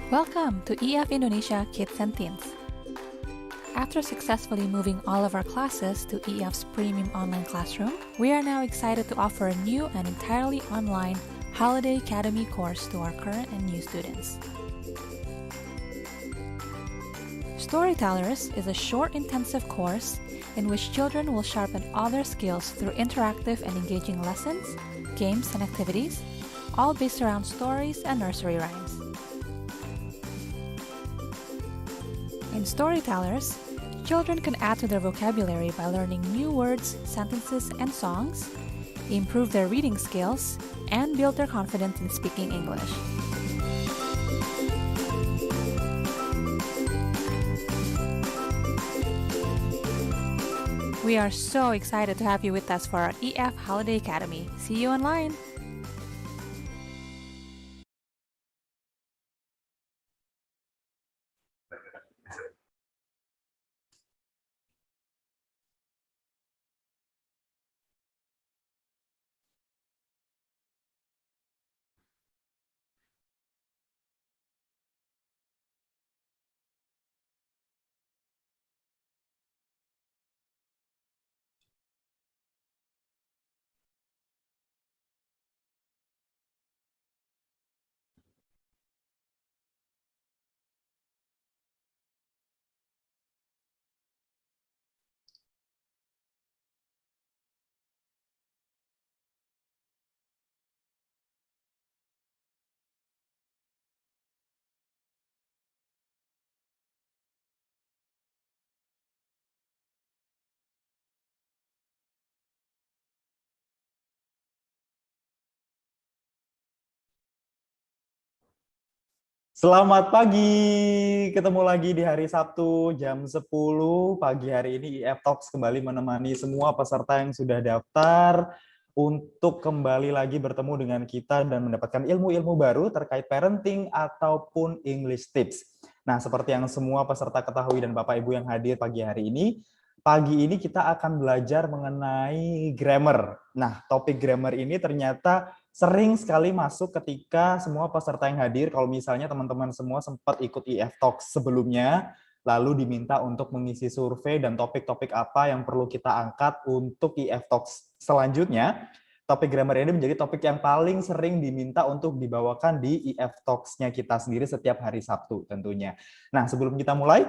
Welcome to EF Indonesia Kids and Teens. After successfully moving all of our classes to EF's premium online classroom, we are now excited to offer a new and entirely online Holiday Academy course to our current and new students. Storytellers is a short, intensive course in which children will sharpen all their skills through interactive and engaging lessons, games, and activities, all based around stories and nursery rhymes. In Storytellers, children can add to their vocabulary by learning new words, sentences, and songs, improve their reading skills, and build their confidence in speaking English. We are so excited to have you with us for our EF Holiday Academy. See you online! Selamat pagi, ketemu lagi di hari Sabtu jam 10 pagi hari ini EF Talks kembali menemani semua peserta yang sudah daftar untuk kembali lagi bertemu dengan kita dan mendapatkan ilmu-ilmu baru terkait parenting ataupun English tips. Nah, seperti yang semua peserta ketahui dan Bapak Ibu yang hadir pagi ini kita akan belajar mengenai grammar. Nah, topik grammar ini ternyata sering sekali masuk ketika semua peserta yang hadir, kalau misalnya teman-teman semua sempat ikut EF Talks sebelumnya, lalu diminta untuk mengisi survei dan topik-topik apa yang perlu kita angkat untuk EF Talks selanjutnya. Topik grammar ini menjadi topik yang paling sering diminta untuk dibawakan di EF Talks-nya kita sendiri setiap hari Sabtu tentunya. Nah, sebelum kita mulai,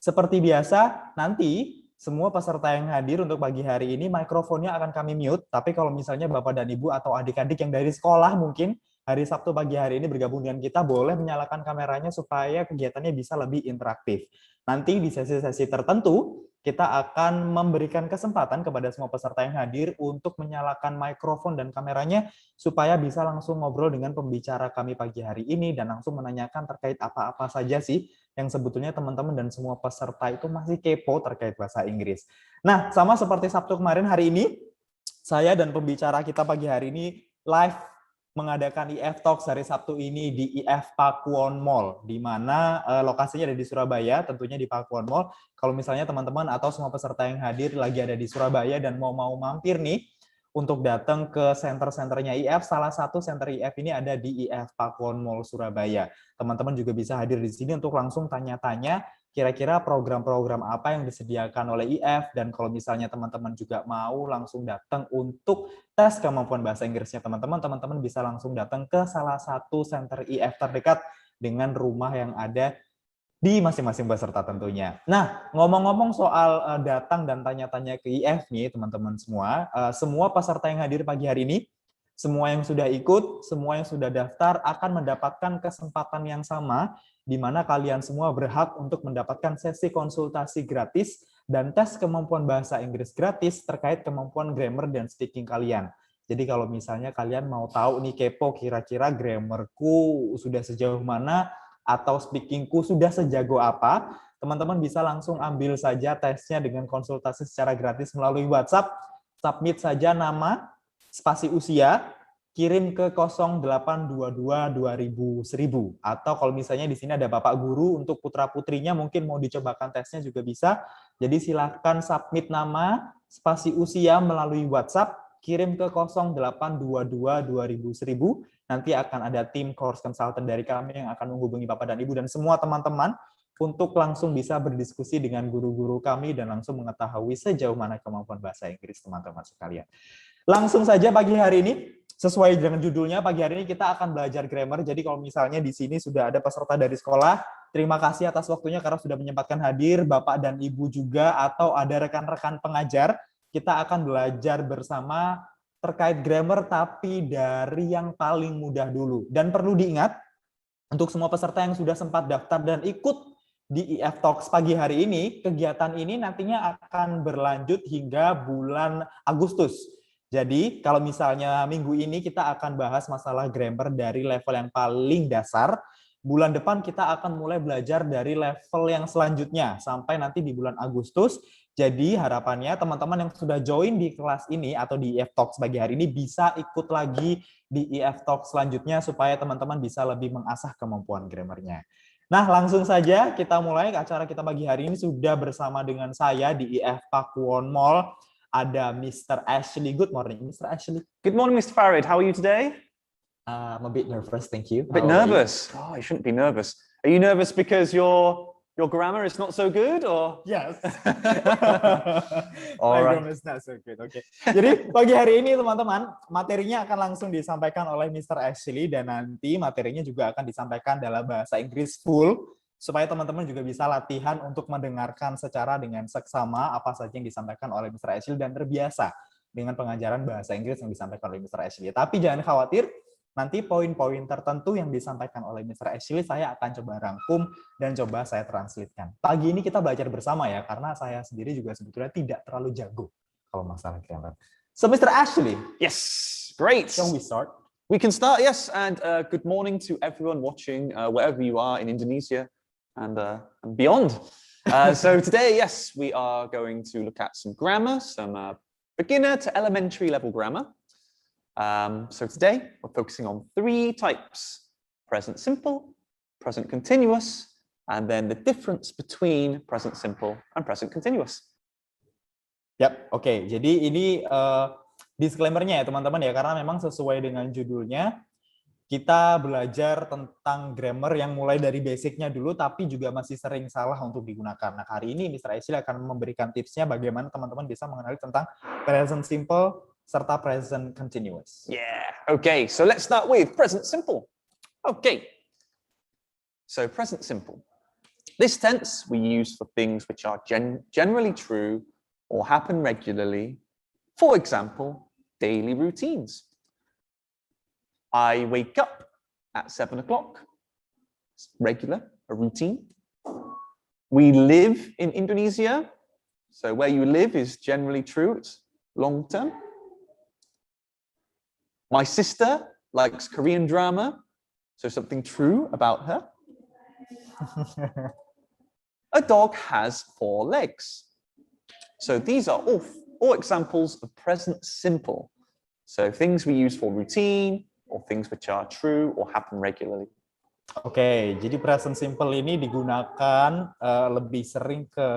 seperti biasa, nanti semua peserta yang hadir untuk pagi hari ini, mikrofonnya akan kami mute, tapi kalau misalnya Bapak dan Ibu atau adik-adik yang dari sekolah mungkin hari Sabtu pagi hari ini bergabung dengan kita, boleh menyalakan kameranya supaya kegiatannya bisa lebih interaktif. Nanti di sesi-sesi tertentu, kita akan memberikan kesempatan kepada semua peserta yang hadir untuk menyalakan mikrofon dan kameranya supaya bisa langsung ngobrol dengan pembicara kami pagi hari ini dan langsung menanyakan terkait apa-apa saja sih yang sebetulnya teman-teman dan semua peserta itu masih kepo terkait bahasa Inggris. Nah, sama seperti Sabtu kemarin, hari ini saya dan pembicara kita pagi hari ini live mengadakan EF Talks hari Sabtu ini di EF Pakuwon Mall, di mana lokasinya ada di Surabaya, tentunya di Pakuwon Mall. Kalau misalnya teman-teman atau semua peserta yang hadir lagi ada di Surabaya dan mau mampir nih untuk datang ke center-centernya EF, salah satu center EF ini ada di EF Pakuwon Mall Surabaya. Teman-teman juga bisa hadir di sini untuk langsung tanya-tanya kira-kira program-program apa yang disediakan oleh EF, dan kalau misalnya teman-teman juga mau langsung datang untuk tes kemampuan bahasa Inggrisnya teman-teman bisa langsung datang ke salah satu center EF terdekat dengan rumah yang ada di masing-masing peserta tentunya. Nah, ngomong-ngomong soal datang dan tanya-tanya ke EF nih teman-teman semua peserta yang hadir pagi hari ini, semua yang sudah ikut, semua yang sudah daftar akan mendapatkan kesempatan yang sama di mana kalian semua berhak untuk mendapatkan sesi konsultasi gratis dan tes kemampuan bahasa Inggris gratis terkait kemampuan grammar dan speaking kalian. Jadi kalau misalnya kalian mau tahu nih kepo kira-kira grammarku sudah sejauh mana atau speakingku sudah sejago apa, teman-teman bisa langsung ambil saja tesnya dengan konsultasi secara gratis melalui WhatsApp. Submit saja nama, spasi usia, kirim ke 0822-2000. Atau kalau misalnya di sini ada Bapak Guru untuk putra-putrinya mungkin mau dicobakan tesnya juga bisa. Jadi silakan submit nama, spasi usia melalui WhatsApp, kirim ke 0822-2000 nanti akan ada tim course consultant dari kami yang akan menghubungi Bapak dan Ibu dan semua teman-teman untuk langsung bisa berdiskusi dengan guru-guru kami dan langsung mengetahui sejauh mana kemampuan bahasa Inggris teman-teman sekalian. Langsung saja pagi hari ini, sesuai dengan judulnya, pagi hari ini kita akan belajar grammar. Jadi kalau misalnya di sini sudah ada peserta dari sekolah, terima kasih atas waktunya karena sudah menyempatkan hadir, Bapak dan Ibu juga, atau ada rekan-rekan pengajar, kita akan belajar bersama terkait grammar, tapi dari yang paling mudah dulu. Dan perlu diingat, untuk semua peserta yang sudah sempat daftar dan ikut di IF Talks pagi hari ini, kegiatan ini nantinya akan berlanjut hingga bulan Agustus. Jadi kalau misalnya minggu ini kita akan bahas masalah grammar dari level yang paling dasar, bulan depan kita akan mulai belajar dari level yang selanjutnya sampai nanti di bulan Agustus. Jadi harapannya teman-teman yang sudah join di kelas ini atau di IF Talks pagi hari ini bisa ikut lagi di IF Talks selanjutnya supaya teman-teman bisa lebih mengasah kemampuan grammarnya. Nah, langsung saja kita mulai acara kita pagi hari ini sudah bersama dengan saya di IF Pakuwon Mall. Ada Mr. Ashley. Good morning, Mr. Ashley. Good morning, Mr. Farid. How are you today? I'm a bit nervous, thank you. A bit nervous? Oh, you shouldn't be nervous. Are you nervous because your grammar is not so good, or? Yes. All My right. grammar is not so good. Okay. Jadi pagi hari ini teman-teman, materinya akan langsung disampaikan oleh Mr. Ashley dan nanti materinya juga akan disampaikan dalam bahasa Inggris full supaya teman-teman juga bisa latihan untuk mendengarkan secara dengan seksama apa saja yang disampaikan oleh Mr. Ashley dan terbiasa dengan pengajaran bahasa Inggris yang disampaikan oleh Mr. Ashley. Tapi jangan khawatir, nanti poin-poin tertentu yang disampaikan oleh Mr. Ashley saya akan coba rangkum dan coba saya translatekan. Pagi ini kita belajar bersama ya, karena saya sendiri juga sebetulnya tidak terlalu jago kalau masalah grammar. So Mr. Ashley. Yes, great. Shall we start? We can start, yes. And good morning to everyone watching, wherever you are in Indonesia and beyond. So today, yes, we are going to look at some grammar, some beginner to elementary level grammar. So today we're focusing on 3 types: present simple, present continuous, and then the difference between present simple and present continuous. Yap, oke. Jadi ini disclaimer-nya ya teman-teman ya, karena memang sesuai dengan judulnya kita belajar tentang grammar yang mulai dari basicnya dulu, tapi juga masih sering salah untuk digunakan. Nah, hari ini Mr. Ashley akan memberikan tipsnya bagaimana teman-teman bisa mengenali tentang present simple serta present continuous. Yeah, okay, so let's start with present simple. Okay, so present simple. This tense we use for things which are generally true or happen regularly. For example, daily routines. I wake up at 7 o'clock. It's regular, a routine. We live in Indonesia. So where you live is generally true. It's long term. My sister likes Korean drama. So something true about her. A dog has 4 legs. So these are all examples of present simple. So things we use for routine, or things which are true or happen regularly. Oke, jadi present simple ini digunakan lebih sering ke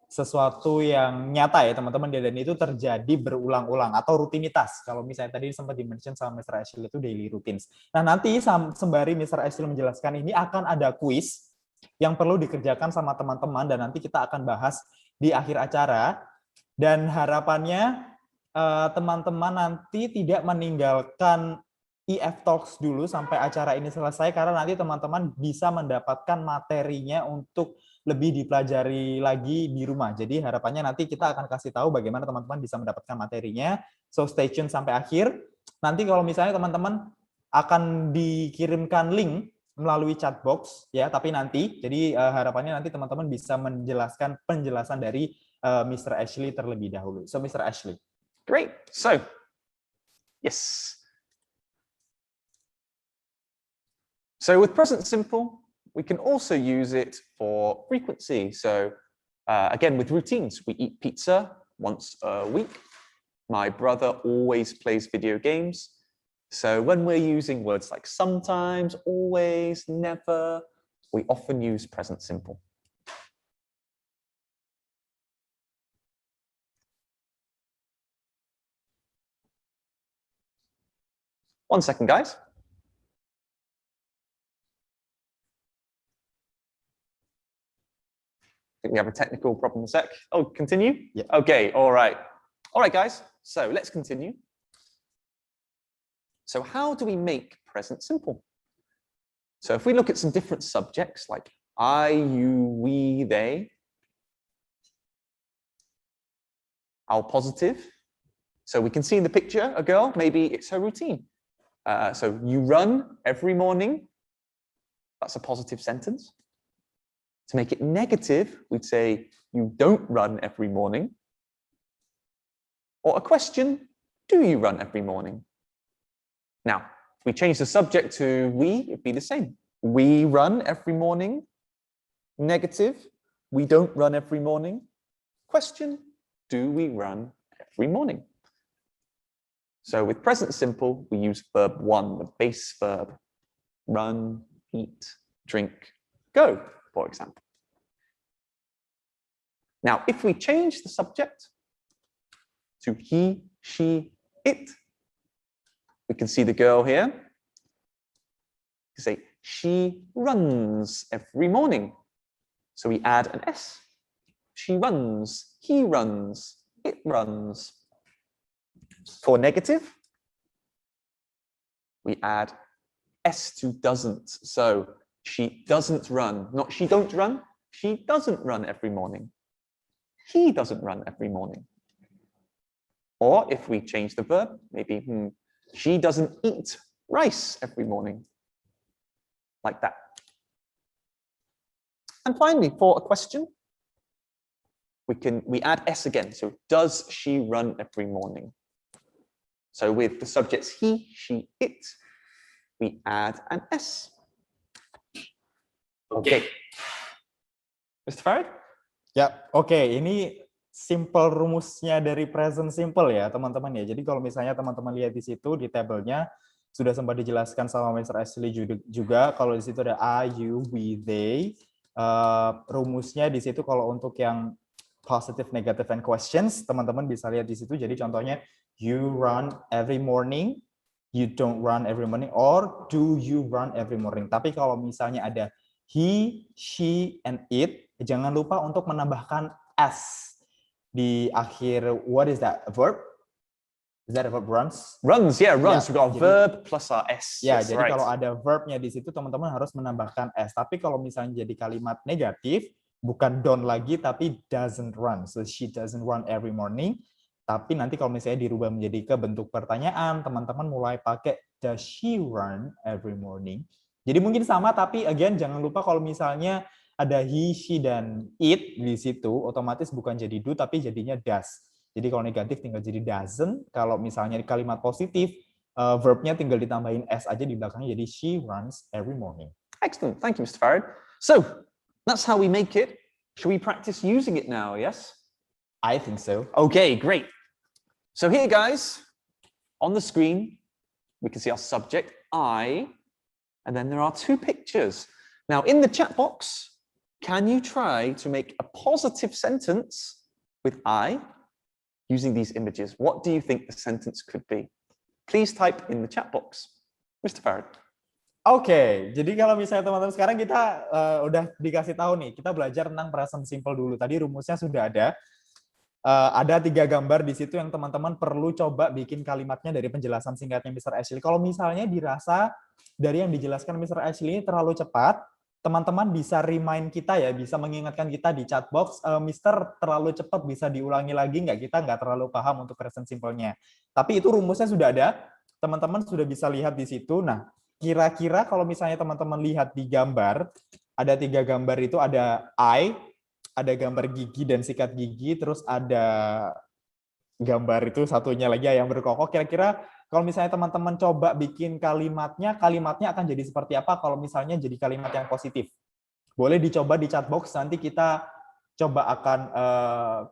sesuatu yang nyata ya teman-teman, dan itu terjadi berulang-ulang atau rutinitas. Kalau misalnya tadi sempat di-mention sama Mr. Ashley itu daily routines. Nah, nanti sembari Mr. Ashley menjelaskan ini akan ada kuis yang perlu dikerjakan sama teman-teman dan nanti kita akan bahas di akhir acara, dan harapannya teman-teman nanti tidak meninggalkan IF Talks dulu sampai acara ini selesai, karena nanti teman-teman bisa mendapatkan materinya untuk lebih dipelajari lagi di rumah. Jadi harapannya nanti kita akan kasih tahu bagaimana teman-teman bisa mendapatkan materinya. So stay tune sampai akhir. Nanti kalau misalnya teman-teman akan dikirimkan link melalui chat box ya, tapi nanti jadi harapannya nanti teman-teman bisa menjelaskan penjelasan dari Mr. Ashley terlebih dahulu. So Mr. Ashley. Great. So, yes. So with present simple, we can also use it for frequency. So again, with routines, we eat pizza once a week. My brother always plays video games. So when we're using words like sometimes, always, never, we often use present simple. One second, guys. think we have a technical problem in a sec. Oh, continue? Yeah. Okay, all right. All right, guys, so let's continue. So how do we make present simple? So if we look at some different subjects like I, you, we, they, our positive. So we can see in the picture a girl, maybe it's her routine. So you run every morning. That's a positive sentence. To make it negative, we'd say you don't run every morning. Or a question, do you run every morning? Now, if we change the subject to we, it'd be the same. We run every morning. Negative, we don't run every morning. Question, do we run every morning? So with present simple, we use verb 1, the base verb. Run, eat, drink, go, for example. Now, if we change the subject to he, she, it, we can see the girl here. You say, she runs every morning. So we add an S. She runs, he runs, it runs. For negative, we add S to doesn't. So she doesn't run, not she don't run, she doesn't run every morning. He doesn't run every morning. Or if we change the verb, maybe she doesn't eat rice every morning. Like that. And finally, for a question, we add S again. So does she run every morning? So with the subjects he, she, it, we add an S. Okay. Mr. Farid? Ya, oke. Ini simple rumusnya dari present simple ya, teman-teman ya. Jadi kalau misalnya teman-teman lihat di situ di tabelnya sudah sempat dijelaskan sama Mr. Ashley juga. Kalau di situ ada I, you, we, they. Rumusnya di situ kalau untuk yang positive, negative, and questions, teman-teman bisa lihat di situ. Jadi contohnya, you run every morning, you don't run every morning, or do you run every morning. Tapi kalau misalnya ada he, she, and it, jangan lupa untuk menambahkan s di akhir. What is that? A verb? Is that a verb? Runs? Runs, yeah, runs. Yeah, We've got a verb plus our s. Ya, Yes, jadi right. kalau ada verbnya di situ, teman-teman harus menambahkan s. Tapi kalau misalnya jadi kalimat negatif, bukan don't lagi, tapi doesn't run. So she doesn't run every morning. Tapi nanti kalau misalnya dirubah menjadi ke bentuk pertanyaan, teman-teman mulai pakai does she run every morning. Jadi mungkin sama, tapi again jangan lupa kalau misalnya ada he, she, dan it di situ, otomatis bukan jadi do, tapi jadinya does. Jadi kalau negatif tinggal jadi doesn't. Kalau misalnya di kalimat positif, verbnya tinggal ditambahin s aja di belakangnya, jadi she runs every morning. Excellent. Thank you, Mr. Farid. So, that's how we make it. Should we practice using it now, yes? I think so. Okay, great. So here, guys, on the screen, we can see our subject, I, and then there are two pictures. Now, in the chat box, can you try to make a positive sentence with I using these images? What do you think the sentence could be? Please type in the chat box. Mr. Farid. Oke, jadi kalau misalnya teman-teman sekarang kita udah dikasih tahu nih, kita belajar tentang present simple dulu. Tadi rumusnya sudah ada. Ada 3 gambar di situ yang teman-teman perlu coba bikin kalimatnya dari penjelasan singkatnya Mr. Ashley. Kalau misalnya dirasa dari yang dijelaskan Mr. Ashley ini terlalu cepat, teman-teman bisa remind kita ya, bisa mengingatkan kita di chat box, Mr. terlalu cepat, bisa diulangi lagi nggak? Kita nggak terlalu paham untuk present simple-nya. Tapi itu rumusnya sudah ada, teman-teman sudah bisa lihat di situ. Nah, kira-kira kalau misalnya teman-teman lihat di gambar, ada 3 gambar itu, ada I, ada gambar gigi dan sikat gigi, terus ada gambar itu satunya lagi ayam berkokok. Kira-kira kalau misalnya teman-teman coba bikin kalimatnya akan jadi seperti apa kalau misalnya jadi kalimat yang positif? Boleh dicoba di chat box, nanti kita coba akan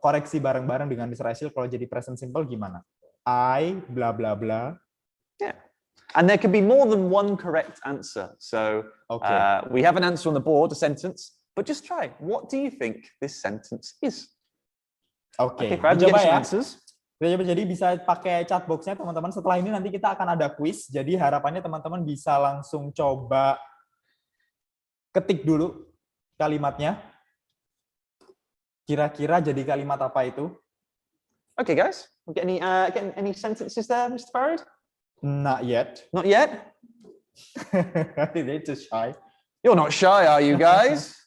koreksi bareng-bareng dengan Mr. Ashley kalau jadi present simple gimana. I, bla bla bla. Yeah. And there can be more than one correct answer. So we have an answer on the board, a sentence. But just try. What do you think this sentence is? Okay, coba ya. Jadi bisa pakai chat box-nya teman-teman. Setelah ini nanti kita akan ada quiz. Jadi harapannya teman-teman bisa langsung coba ketik dulu kalimatnya. Kira-kira jadi kalimat apa itu? Okay, guys. We get any sentences there, Mr. Farid? Not yet. Not yet? They're too shy. You're not shy, are you guys?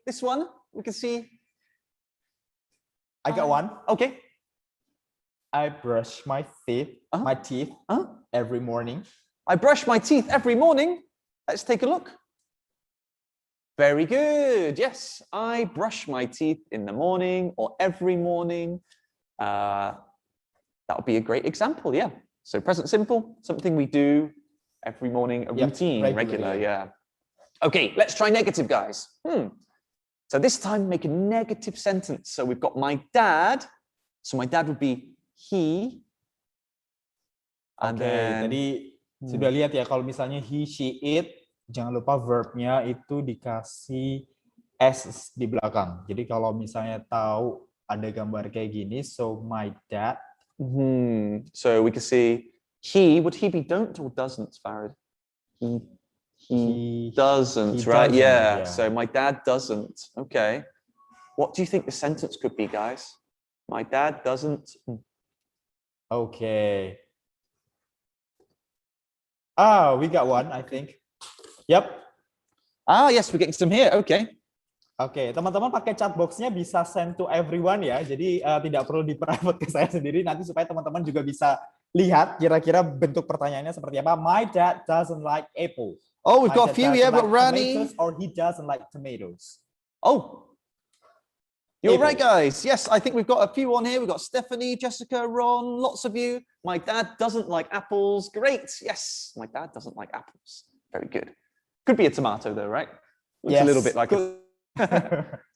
This one, we can see. I got one. Okay. I brush my teeth, every morning. I brush my teeth every morning. Let's take a look. Very good. Yes, I brush my teeth in the morning or every morning. That would be a great example, yeah. So present simple, something we do every morning, a routine, regular, yeah. Okay, let's try negative, guys. So this time, make a negative sentence. So we've got my dad. So my dad would be he. And then, tadi sudah lihat ya, kalau misalnya he, she, it, jangan lupa verbnya itu dikasih s di belakang. Jadi kalau misalnya tahu ada gambar kayak gini, so my dad. So we can see he. Would he be don't or doesn't, Farid? He doesn't, right? Yeah. So my dad doesn't. Okay. What do you think the sentence could be, guys? My dad doesn't. Okay. We got one, I think. Yep. Yes, we're getting some here. Okay. Oke, teman-teman pakai chat box-nya bisa send to everyone ya. Jadi tidak perlu di-private ke saya sendiri nanti supaya teman-teman juga bisa lihat kira-kira bentuk pertanyaannya seperti apa. My dad doesn't like apple. Oh, we've got a few here, but Rani. Or he doesn't like tomatoes. Oh, you're right, guys. Yes, I think we've got a few on here. We've got Stephanie, Jessica, Ron, lots of you. My dad doesn't like apples. Great. Yes, my dad doesn't like apples. Very good. Could be a tomato though, right? Looks a little bit like a...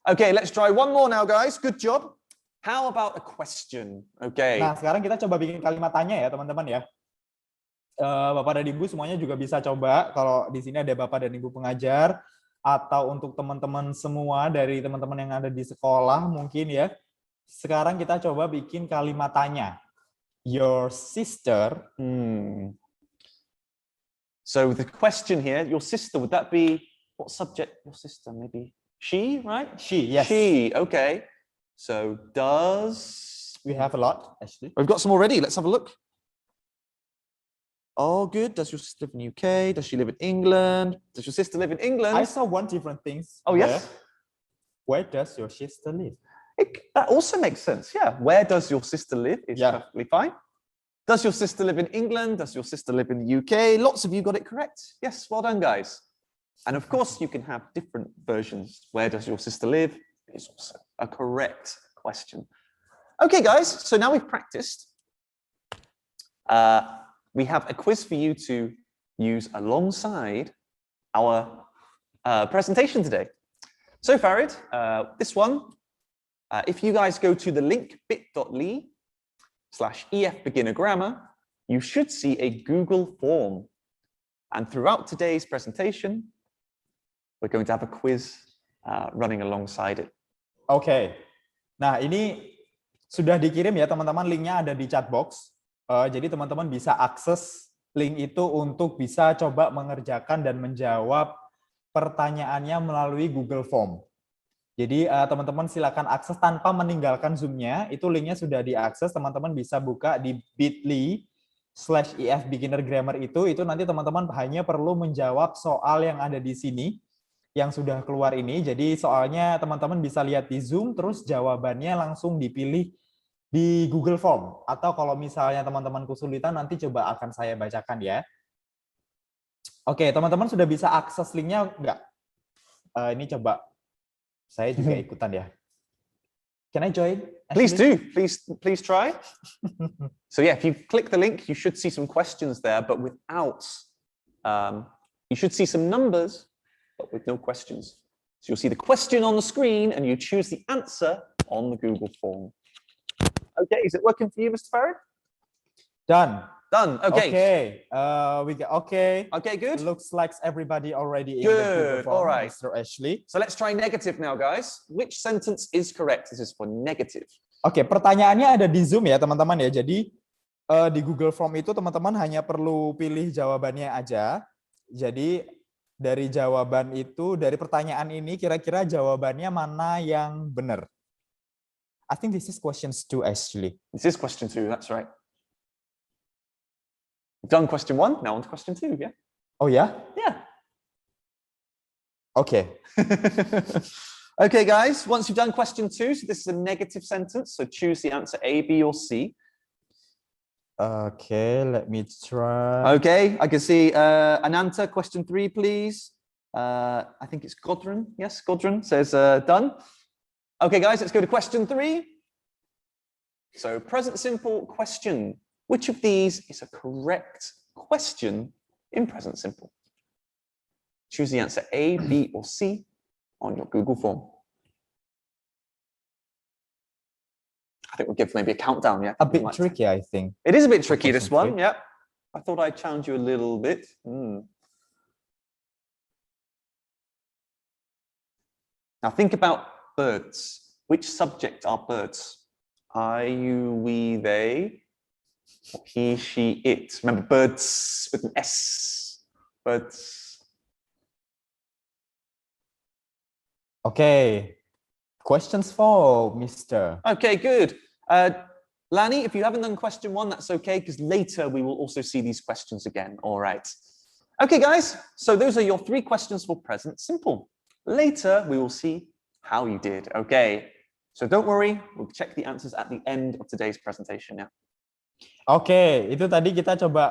Okay, let's try one more now, guys. Good job. How about a question? Okay. Nah, sekarang kita coba bikin kalimat tanya ya, teman-teman ya. Bapak dan Ibu semuanya juga bisa coba. Kalau di sini ada Bapak dan Ibu pengajar, atau untuk teman-teman semua dari teman-teman yang ada di sekolah mungkin ya. Sekarang kita coba bikin kalimat tanya. Your sister. So the question here, your sister, would that be, what subject? Your sister, maybe she, right? She, yes. She, okay. So does... We have a lot, actually. We've got some already. Let's have a look. Oh, good. Does your sister live in the UK? Does she live in England? Does your sister live in England? I saw one different things. Oh, yes. Where does your sister live? That also makes sense, yeah. Where does your sister live is perfectly fine. Does your sister live in England? Does your sister live in the UK? Lots of you got it correct. Yes, well done, guys. And of course, you can have different versions. Where does your sister live is also a correct question. Okay, guys, so now we've practiced. We have a quiz for you to use alongside our presentation today. So Farid, this one, if you guys go to the link bit.ly/EFBeginnerGrammar, you should see a Google form. And throughout today's presentation, we're going to have a quiz running alongside it. Oke. Nah, ini sudah dikirim ya teman-teman, linknya ada di chat box. Jadi teman-teman bisa akses link itu untuk bisa coba mengerjakan dan menjawab pertanyaannya melalui Google Form. Jadi teman-teman silakan akses tanpa meninggalkan Zoom-nya. Itu linknya sudah diakses, teman-teman bisa buka di bit.ly/EFBeginnerGrammar itu nanti teman-teman hanya perlu menjawab soal yang ada di sini yang sudah keluar ini. Jadi soalnya teman-teman bisa lihat di Zoom, terus jawabannya langsung dipilih di Google Form. Atau kalau misalnya teman-teman kesulitan, nanti coba akan saya bacakan ya. Oke, teman-teman sudah bisa akses linknya enggak? Ini coba saya juga ikutan ya. Can I join? Please do. Please try. So yeah, if you click the link, you should see some questions there, but without, you should see some numbers, but with no questions. So you'll see the question on the screen and you choose the answer on the Google form. Okay, is it working for you, Mr. Farid? Done. Done. Okay. Okay. Okay, good. Looks like everybody already in the Google form, all right. Mr. Ashley. So let's try negative now, guys. Which sentence is correct? This is for negative. Oke, pertanyaannya ada di Zoom ya, teman-teman ya. Jadi di Google Form itu teman-teman hanya perlu pilih jawabannya aja. Jadi dari jawaban itu, dari pertanyaan ini, kira-kira jawabannya mana yang benar? I think this is questions 2 actually. This is question 2, that's right. We've done question 1, now on to question 2, yeah? Oh ya? Yeah. Okay. Okay, guys, once you've done question 2, so this is a negative sentence, so choose the answer A, B, or C. Okay, let me try. Okay, I can see Ananta, question 3, please. I think it's Godran. Yes, Godran says done. Okay, guys, let's go to question 3. So present simple question. Which of these is a correct question in present simple? Choose the answer A, B, or C on your Google form. I think we'll give maybe a countdown, yeah? A bit tricky, I think. It is a bit tricky, this Question one, yeah. I thought I'd challenge you a little bit. Now think about birds. Which subject are birds? I, you, we, they, or he, she, it. Remember, birds with an S. Birds. Okay. Questions for Mr. Okay, good. Lani, if you haven't done question 1, that's okay, because later we will also see these questions again. All right. Okay, guys, so those are your 3 questions for present simple. Later, we will see how you did. Okay, so don't worry, we'll check the answers at the end of today's presentation. Yeah. Oke, itu tadi kita coba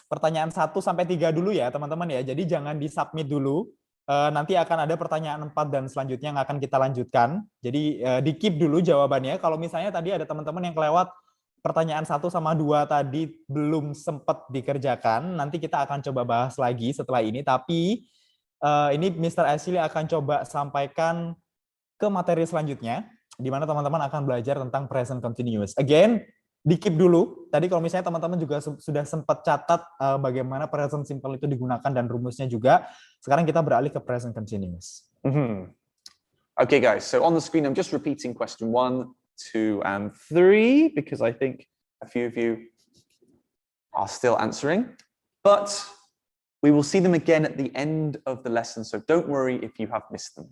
pertanyaan 1 sampai 3 dulu ya, teman-teman ya. Jadi jangan di-submit dulu. Nanti akan ada pertanyaan 4 dan selanjutnya yang akan kita lanjutkan. Jadi di-keep dulu jawabannya. Kalau misalnya tadi ada teman-teman yang kelewat pertanyaan 1 sama 2 tadi belum sempat dikerjakan, nanti kita akan coba bahas lagi setelah ini. Tapi ini Mr. Ashley akan coba sampaikan ke materi selanjutnya, di mana teman-teman akan belajar tentang present continuous. Again, di-keep dulu. Tadi kalau misalnya teman-teman juga sudah sempat catat bagaimana present simple itu digunakan dan rumusnya juga. Sekarang kita beralih ke present continuous. Okay, guys. So on the screen, I'm just repeating question 1, 2, and 3 because I think a few of you are still answering. But we will see them again at the end of the lesson, so don't worry if you have missed them.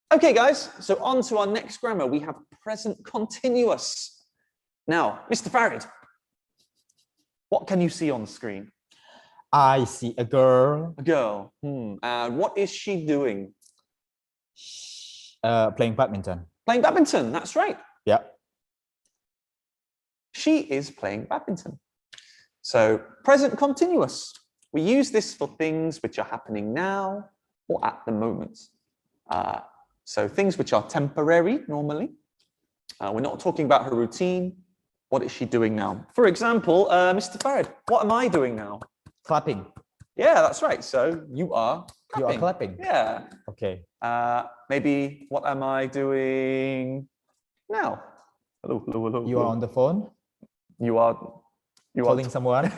Okay, guys. So on to our next grammar. We have present continuous. Now, Mr. Farid, what can you see on the screen? I see a girl. A girl. And what is she doing? Playing badminton. Playing badminton, that's right. Yeah. She is playing badminton. So, present continuous. We use this for things which are happening now or at the moment. So, things which are temporary, normally. We're not talking about her routine. What is she doing now? For example, Mr. Farid, what am I doing now? Clapping. Yeah, that's right. So you are clapping. You are clapping. Yeah. Okay. Maybe what am I doing now? Hello, hello, hello. You are on the phone. You are calling someone.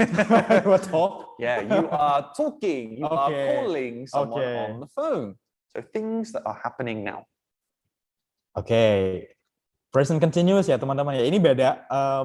Talk. Yeah, you are talking. You are calling someone on the phone. So things that are happening now. Okay. Present continuous ya teman-teman ya. Ini beda,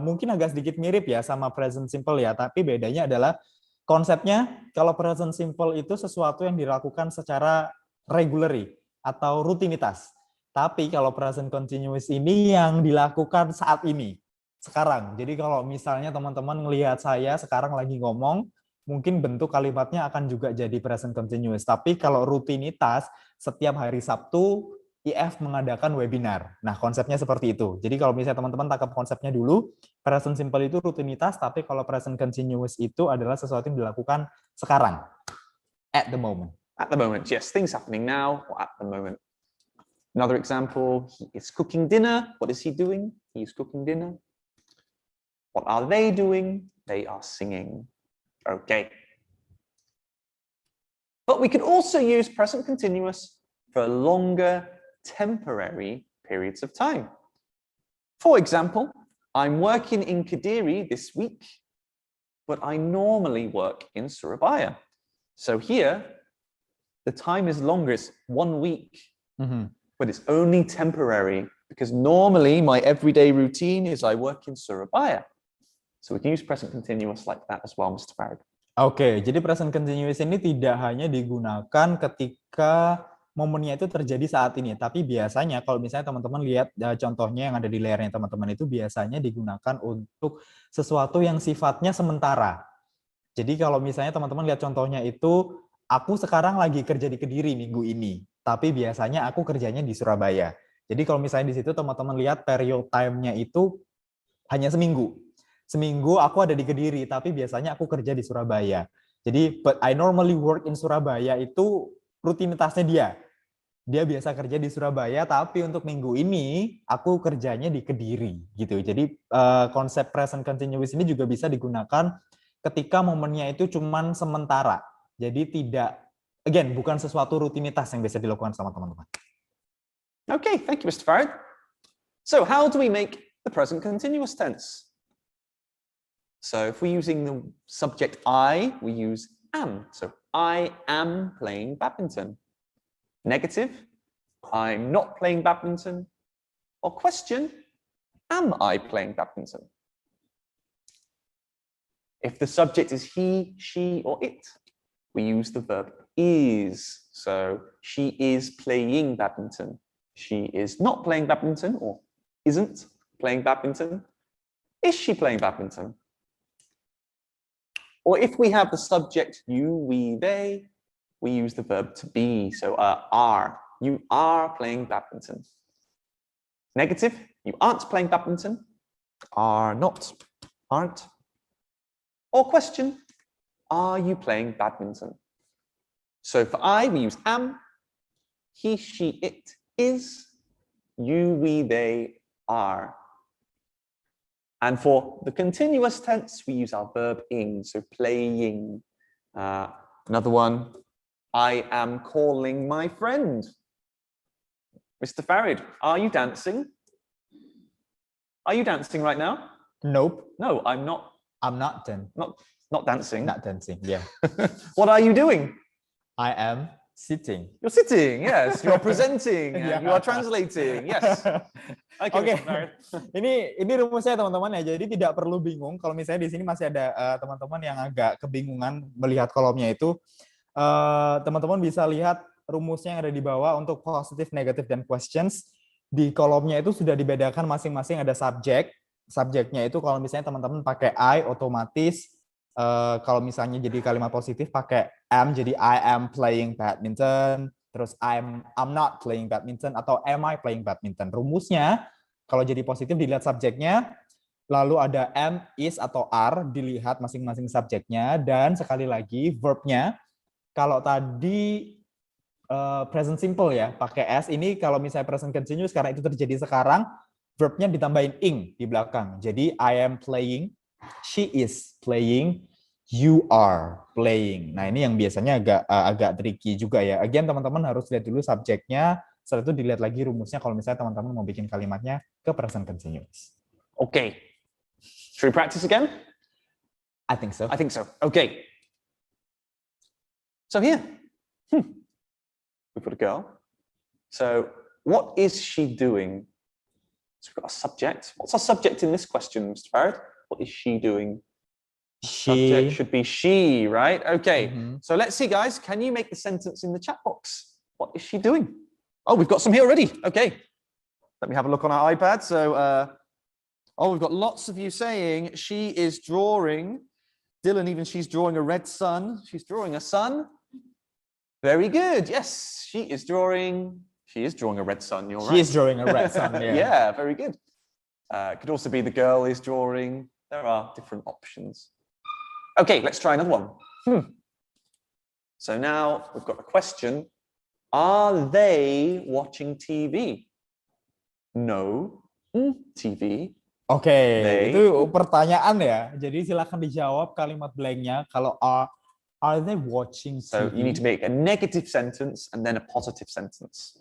mungkin agak sedikit mirip ya sama present simple ya. Tapi bedanya adalah konsepnya kalau present simple itu sesuatu yang dilakukan secara regularly atau rutinitas. Tapi kalau present continuous ini yang dilakukan saat ini, sekarang. Jadi kalau misalnya teman-teman ngelihat saya sekarang lagi ngomong, mungkin bentuk kalimatnya akan juga jadi present continuous. Tapi kalau rutinitas, setiap hari Sabtu, IF mengadakan webinar. Nah, konsepnya seperti itu. Jadi kalau misalnya teman-teman tangkap konsepnya dulu, present simple itu rutinitas, tapi kalau present continuous itu adalah sesuatu yang dilakukan sekarang. At the moment. At the moment, yes. Things happening now or at the moment. Another example, he is cooking dinner. What is he doing? He is cooking dinner. What are they doing? They are singing. Okay. But we could also use present continuous for longer temporary periods of time. For example, I'm working in Kediri this week, but I normally work in Surabaya. So here, the time is longer, it's 1 week, but it's only temporary because normally my everyday routine is I work in Surabaya. So we can use present continuous like that as well, Mr. Farid. Oke, jadi present continuous ini tidak hanya digunakan ketika momennya itu terjadi saat ini, tapi biasanya kalau misalnya teman-teman lihat contohnya yang ada di layarnya teman-teman itu biasanya digunakan untuk sesuatu yang sifatnya sementara. Jadi kalau misalnya teman-teman lihat contohnya itu, aku sekarang lagi kerja di Kediri minggu ini, tapi biasanya aku kerjanya di Surabaya. Jadi kalau misalnya di situ teman-teman lihat period time-nya itu hanya seminggu. Seminggu aku ada di Kediri, tapi biasanya aku kerja di Surabaya. Jadi, but I normally work in Surabaya itu rutinitasnya dia. Dia biasa kerja di Surabaya, tapi untuk minggu ini aku kerjanya di Kediri gitu. Jadi konsep present continuous ini juga bisa digunakan ketika momennya itu cuman sementara. Jadi tidak, again, bukan sesuatu rutinitas yang bisa dilakukan sama teman-teman. Okay, thank you, Mr. Farid. So how do we make the present continuous tense? So if we're using the subject I, we use am. So I am playing badminton. Negative, I'm not playing badminton. Or question, am I playing badminton? If the subject is he, she, or it, we use the verb is. So she is playing badminton. She is not playing badminton or isn't playing badminton. Is she playing badminton? Or if we have the subject you, we, they, we use the verb to be. So are. You are playing badminton. Negative, you aren't playing badminton. Are not, aren't. Or question, are you playing badminton? So for I, we use am. He, she, it is. You, we, they are. And for the continuous tense, we use our verb ing, so playing. Another one, I am calling my friend. Mr. Farid, are you dancing? Are you dancing right now? Nope. No, I'm not. I'm not Not dancing. Not dancing, yeah. What are you doing? I am sitting. You're sitting, yes. You're presenting, and Yeah. you are translating, yes. Okay, Oke, Mr. Farid. ini rumusnya teman-teman ya. Jadi tidak perlu bingung kalau misalnya di sini masih ada teman-teman yang agak kebingungan melihat kolomnya itu. Teman-teman bisa lihat rumusnya yang ada di bawah untuk positive, negative, dan questions. Di kolomnya itu sudah dibedakan masing-masing ada subjek. Subjeknya itu kalau misalnya teman-teman pakai I, otomatis kalau misalnya jadi kalimat positif pakai am, jadi I am playing badminton. Terus I'm not playing badminton atau am I playing badminton. Rumusnya kalau jadi positif dilihat subjeknya, lalu ada am, is atau are dilihat masing-masing subjeknya, dan sekali lagi verbnya. Kalau tadi present simple ya pakai s, ini kalau misalnya present continuous karena itu terjadi sekarang, verbnya ditambahin ing di belakang. Jadi I am playing, she is playing, you are playing. Nah, ini yang biasanya agak tricky juga ya. Again, teman-teman harus lihat dulu subjeknya, setelah itu dilihat lagi rumusnya kalau misalnya teman-teman mau bikin kalimatnya ke present continuous. Okay. Should we practice again? I think so. I think so. Okay. So here, we've got a girl. So what is she doing? So we've got a subject. What's our subject in this question, Mr. Farid? What is she doing? Subject should be she, right? Okay. So let's see, guys. Can you make the sentence in the chat box? What is she doing? Oh, we've got some here already. Okay. Let me have a look on our iPad. So, we've got lots of you saying she is drawing. Dylan, even she's drawing a red sun. She's drawing a sun. Very good. Yes, she is drawing a red sun. You're right. She is drawing a red sun. Yeah. Yeah, very good. Could also be the girl is drawing. There are different options. Okay, let's try another one. So now we've got a question. Are they watching TV? No. TV. Oke, itu pertanyaan ya. Jadi silakan dijawab kalimat blanknya. Kalau are they watching TV? So you need to make a negative sentence and then a positive sentence.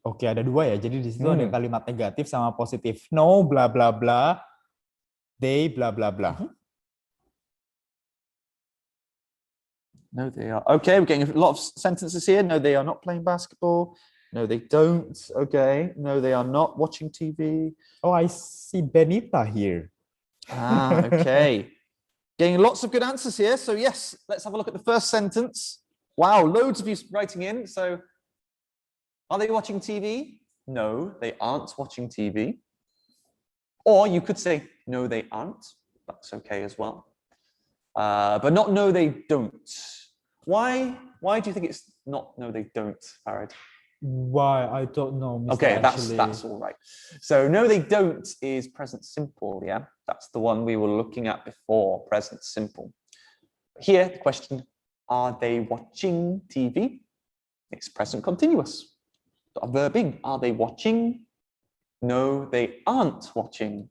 Oke, ada dua ya. Jadi di situ ada kalimat negatif sama positif. No, bla bla bla. They, bla bla bla. No, they are. Okay, we're getting a lot of sentences here. No, they are not playing basketball. No, they don't. Okay. No, they are not watching TV. Oh, I see Benita here. Okay. Getting lots of good answers here. So yes, let's have a look at the first sentence. Wow, loads of you writing in. So are they watching TV? No, they aren't watching TV. Or you could say, no, they aren't. That's okay as well. But not no, they don't. Why do you think it's not no, they don't, Farad? Why? I don't know, Mr. Okay, Ashley. that's all right. So no, they don't is present simple, yeah? That's the one we were looking at before, present simple. Here, the question, are they watching TV? It's present continuous. Verbing, are they watching? No, they aren't watching.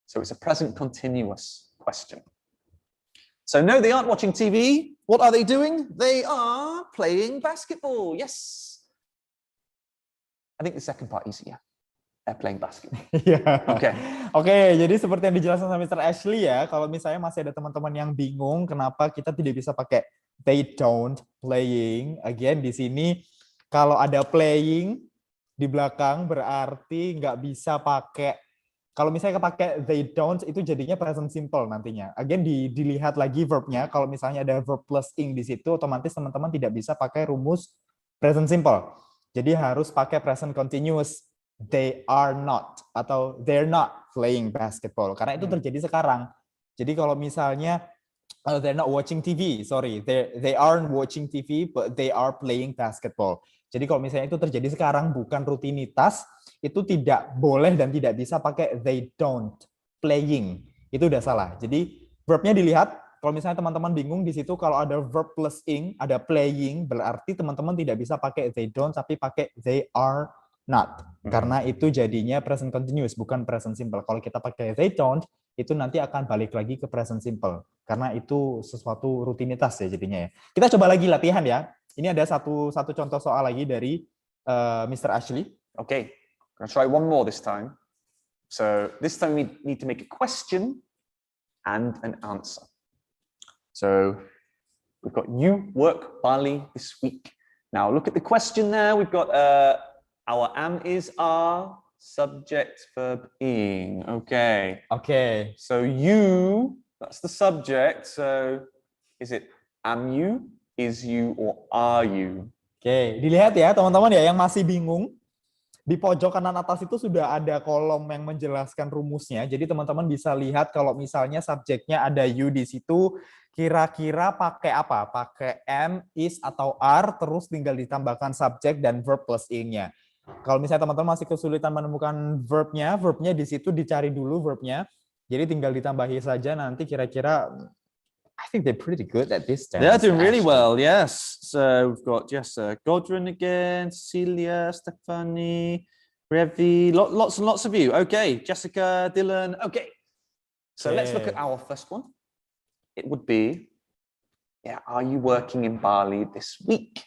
So it's a present continuous question. So no, they aren't watching TV. What are they doing? They are playing basketball. Yes. I think the second part easier. They're playing basketball. Ya. Oke. Jadi seperti yang dijelaskan sama Mr. Ashley ya, kalau misalnya masih ada teman-teman yang bingung kenapa kita tidak bisa pakai they don't playing. Again, di sini kalau ada playing di belakang berarti nggak bisa pakai. Kalau misalnya pakai they don't itu jadinya present simple nantinya. Again, dilihat lagi verbnya. Kalau misalnya ada verb plus ing di situ, otomatis teman-teman tidak bisa pakai rumus present simple. Jadi harus pakai present continuous. They are not atau they're not playing basketball. Karena itu terjadi sekarang. Jadi kalau misalnya they're not watching TV, sorry, they aren't watching TV, but they are playing basketball. Jadi kalau misalnya itu terjadi sekarang bukan rutinitas, itu tidak boleh dan tidak bisa pakai they don't playing. Itu udah salah. Jadi verbnya dilihat. Kalau misalnya teman-teman bingung di situ kalau ada verb plus ing, ada playing, berarti teman-teman tidak bisa pakai they don't, tapi pakai they are not. Karena itu jadinya present continuous, bukan present simple. Kalau kita pakai they don't, itu nanti akan balik lagi ke present simple. Karena itu sesuatu rutinitas ya jadinya ya. Kita coba lagi latihan ya. Ini ada satu contoh soal lagi dari Mr. Ashley. Okay, I'm gonna try one more this time. So this time we need to make a question and an answer. So we've got you work Bali this week. Now look at the question there. We've got our am is are subject verb ing. Okay. Okay. So you, that's the subject. So is it am you, is you, or are you? Oke, dilihat ya teman-teman ya yang masih bingung. Di pojok kanan atas itu sudah ada kolom yang menjelaskan rumusnya. Jadi teman-teman bisa lihat kalau misalnya subjeknya ada you di situ, kira-kira pakai apa? Pakai am, is, atau are, terus tinggal ditambahkan subjek dan verb plus ing-nya. Kalau misalnya teman-teman masih kesulitan menemukan verbnya di situ dicari dulu verbnya. Jadi tinggal ditambahi saja nanti kira-kira. I think they're pretty good at this. They're doing really well, yes. So we've got Jessa, Godwin again, Cecilia, Stephanie, Revi, lots and lots of you. Okay, Jessica, Dylan. Okay. So let's look at our first one. It would be, are you working in Bali this week?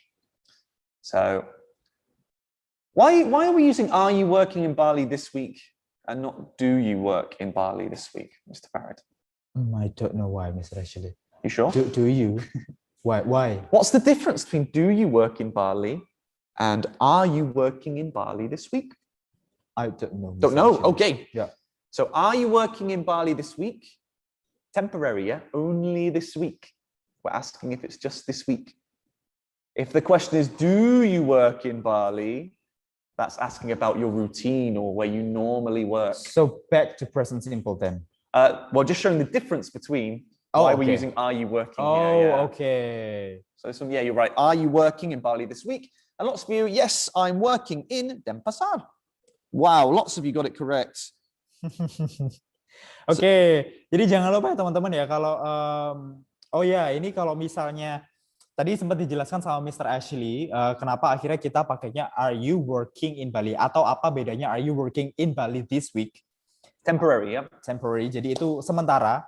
So why are we using are you working in Bali this week and not do you work in Bali this week, Mr. Farad? I don't know why, Mr. Ashley. You sure? Do you? Why? What's the difference between do you work in Bali and are you working in Bali this week? I don't know. Don't know? Okay. Yeah. So are you working in Bali this week? Temporary, yeah? Only this week. We're asking if it's just this week. If the question is, do you work in Bali? That's asking about your routine or where you normally work. So back to present simple then. Well, just showing the difference between why we're using are you working here. Yeah. Okay. So you're right. Are you working in Bali this week? And lots of you, yes, I'm working in Denpasar. Wow, lots of you got it correct. Oke, jadi jangan lupa ya teman-teman ya kalau ini kalau misalnya tadi sempat dijelaskan sama Mr. Ashley kenapa akhirnya kita pakainya are you working in Bali atau apa bedanya are you working in Bali this week? Temporary, ya. Temporary. Jadi itu sementara.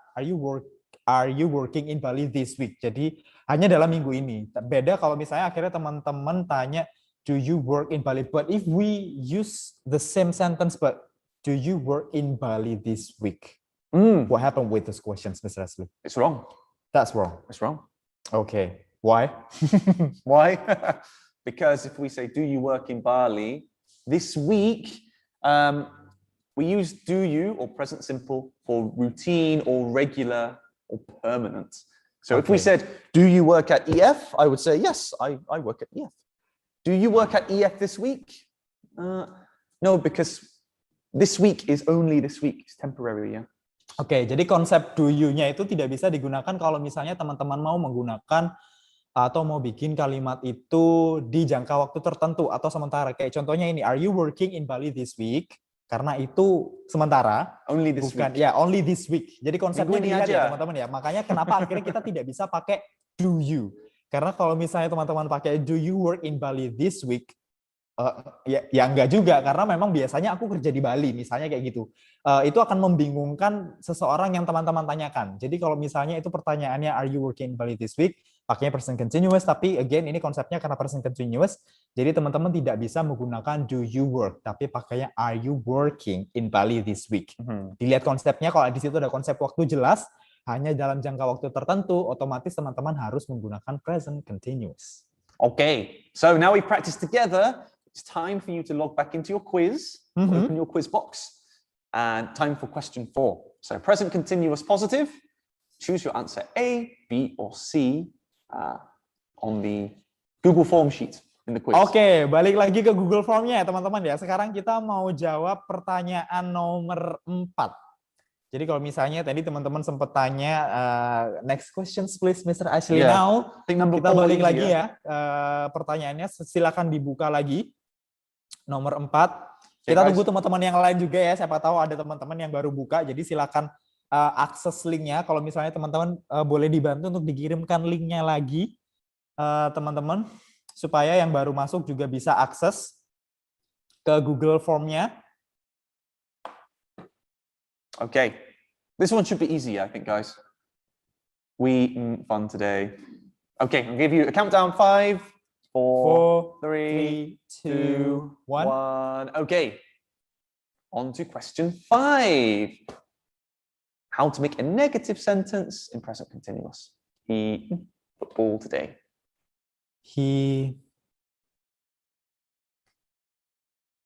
Are you working in Bali this week? Jadi hanya dalam minggu ini. Beda kalau misalnya akhirnya teman-teman tanya do you work in Bali? But if we use the same sentence but do you work in Bali this week? What happened with those questions, Mr. Ashley? It's wrong. That's wrong. It's wrong. Okay. Why? Why? Because if we say, do you work in Bali this week, we use do you or present simple for routine or regular or permanent. So if we said, do you work at EF? I would say, yes, I work at EF. Do you work at EF this week? No, because this week is only this week. It's temporary, ya. Oke, jadi konsep do you-nya itu tidak bisa digunakan kalau misalnya teman-teman mau menggunakan atau mau bikin kalimat itu di jangka waktu tertentu atau sementara. Kayak contohnya ini, are you working in Bali this week? Karena itu sementara. Only this bukan, week. Ya, only this week. Jadi konsepnya Minggu ini dilihat aja. ya teman-teman ya. Makanya kenapa akhirnya kita tidak bisa pakai do you. Karena kalau misalnya teman-teman pakai do you work in Bali this week, ya enggak juga, karena memang biasanya aku kerja di Bali, misalnya kayak gitu. Itu akan membingungkan seseorang yang teman-teman tanyakan. Jadi kalau misalnya itu pertanyaannya, are you working in Bali this week? Pakainya present continuous, tapi again ini konsepnya karena present continuous, jadi teman-teman tidak bisa menggunakan do you work, tapi pakainya are you working in Bali this week. Dilihat konsepnya, kalau di situ ada konsep waktu jelas, hanya dalam jangka waktu tertentu, otomatis teman-teman harus menggunakan present continuous. Okay, so now we practice together. It's time for you to log back into your quiz, open your quiz box, and time for question 4. So present continuous positive, choose your answer A, B, or C on the Google form sheet in the quiz. Oke, balik lagi ke Google Form-nya ya teman-teman ya. Sekarang kita mau jawab pertanyaan nomor 4. Jadi kalau misalnya tadi teman-teman sempat tanya, next questions please Mr. Ashley. Now, kita balik lagi ya. Pertanyaannya silakan dibuka lagi. Nomor 4. Kita tunggu teman-teman yang lain juga ya. Siapa tahu ada teman-teman yang baru buka. Jadi silakan akses linknya. Kalau misalnya teman-teman boleh dibantu untuk dikirimkan linknya lagi, teman-teman, supaya yang baru masuk juga bisa akses ke Google Form-nya. Okay, this one should be easy, I think, guys. We fun today. Okay, I'll give you a countdown. 5, 4, 3, 2, 1. Okay, on to question 5. How to make a negative sentence in present continuous. He football today.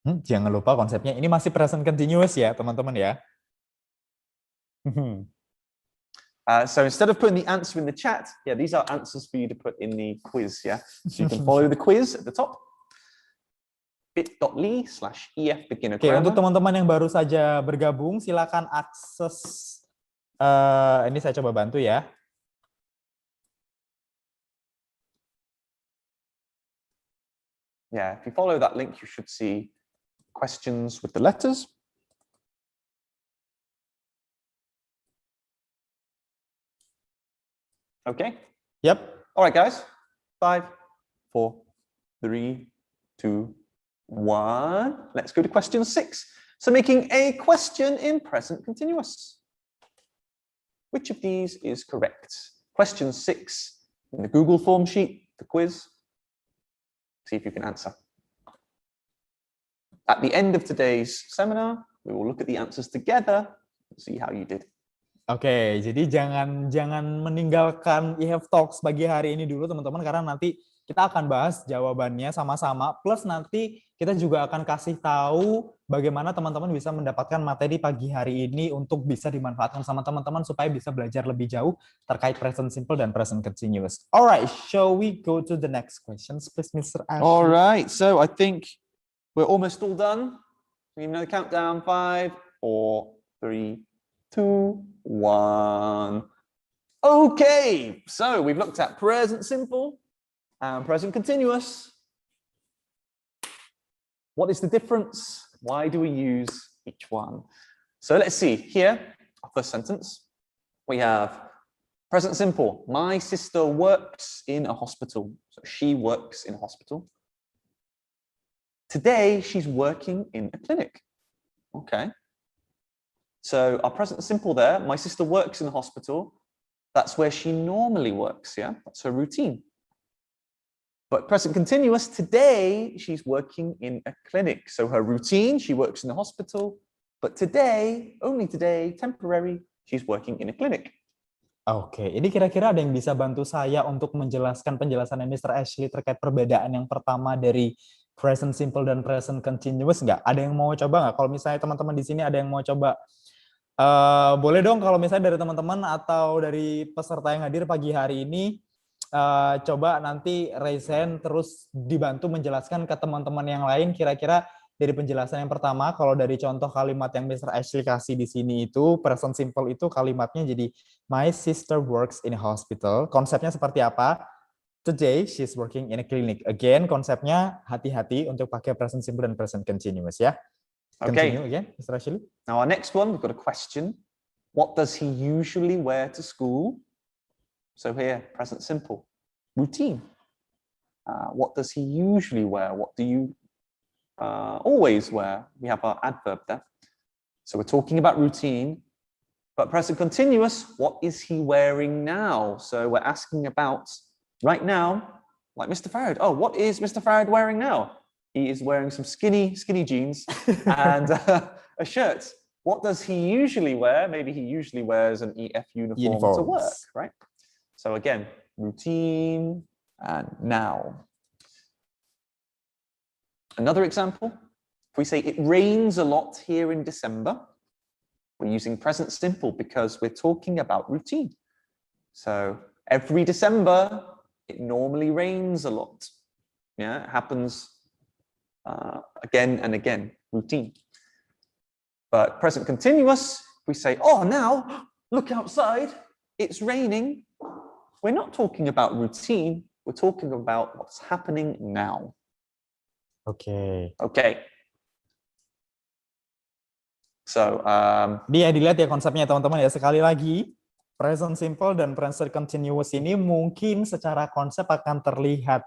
Jangan lupa konsepnya. Ini masih present continuous ya, teman-teman ya. So instead of putting the answer in the chat, yeah, these are answers for you to put in the quiz, yeah? So you can follow the quiz at the top. bit.ly/EF beginner grammar. Untuk teman-teman yang baru saja bergabung, silakan akses. Ini saya coba bantu ya. Yeah, if you follow that link, you should see questions with the letters. Okay. Yep. All right, guys. 5, 4, 3, 2, 1. Let's go to question 6. So making a question in present continuous. Which of these is correct? Question 6 in the Google form sheet, the quiz. See if you can answer. At the end of today's seminar, we will look at the answers together and see how you did. Oke, jadi jangan meninggalkan EF Talks pagi hari ini dulu teman-teman, karena nanti kita akan bahas jawabannya sama-sama, plus nanti kita juga akan kasih tahu bagaimana teman-teman bisa mendapatkan materi pagi hari ini untuk bisa dimanfaatkan sama teman-teman supaya bisa belajar lebih jauh terkait present simple dan present continuous. Alright, shall we go to the next questions, please, Mr. Ashley? Alright, so I think we're almost all done. You know the countdown, 5, 4, 3, 2, 1. Okay, so we've looked at present simple and present continuous. What is the difference? Why do we use each one? So let's see here, our first sentence. We have present simple. My sister works in a hospital. So she works in a hospital. Today, she's working in a clinic. Okay. So our present simple there, my sister works in the hospital. That's where she normally works, yeah? That's her routine. But present continuous, today she's working in a clinic. So her routine, she works in the hospital. But today, only today, temporary, she's working in a clinic. Oke, ini kira-kira ada yang bisa bantu saya untuk menjelaskan penjelasannya Mr. Ashley terkait perbedaan yang pertama dari present simple dan present continuous nggak? Ada yang mau coba nggak? Kalau misalnya teman-teman di sini ada yang mau coba Boleh dong kalau misalnya dari teman-teman atau dari peserta yang hadir pagi hari ini, coba nanti raise hand terus dibantu menjelaskan ke teman-teman yang lain kira-kira dari penjelasan yang pertama, kalau dari contoh kalimat yang Mr. Ashley kasih di sini itu, present simple itu kalimatnya jadi my sister works in a hospital. Konsepnya seperti apa? Today she's working in a clinic. Again, konsepnya hati-hati untuk pakai present simple dan present continuous ya. Continue again, Mr. Ashley. Now our next one, we've got a question. What does he usually wear to school? So here, present simple. Routine. What does he usually wear? What do you always wear? We have our adverb there. So we're talking about routine, but present continuous, what is he wearing now? So we're asking about right now, like Mr. Farad. Oh, what is Mr. Farad wearing now? He is wearing some skinny jeans and a shirt. What does he usually wear? Maybe he usually wears an EF uniform to work, right? So again, routine and now. Another example, if we say it rains a lot here in December, we're using present simple because we're talking about routine. So every December, it normally rains a lot. Yeah, it happens again and again, routine. But present continuous, we say, oh, now look outside, it's raining. We're not talking about routine, we're talking about what's happening now. Okay. So, ini ya dilihat ya konsepnya teman-teman ya, sekali lagi present simple dan present continuous ini mungkin secara konsep akan terlihat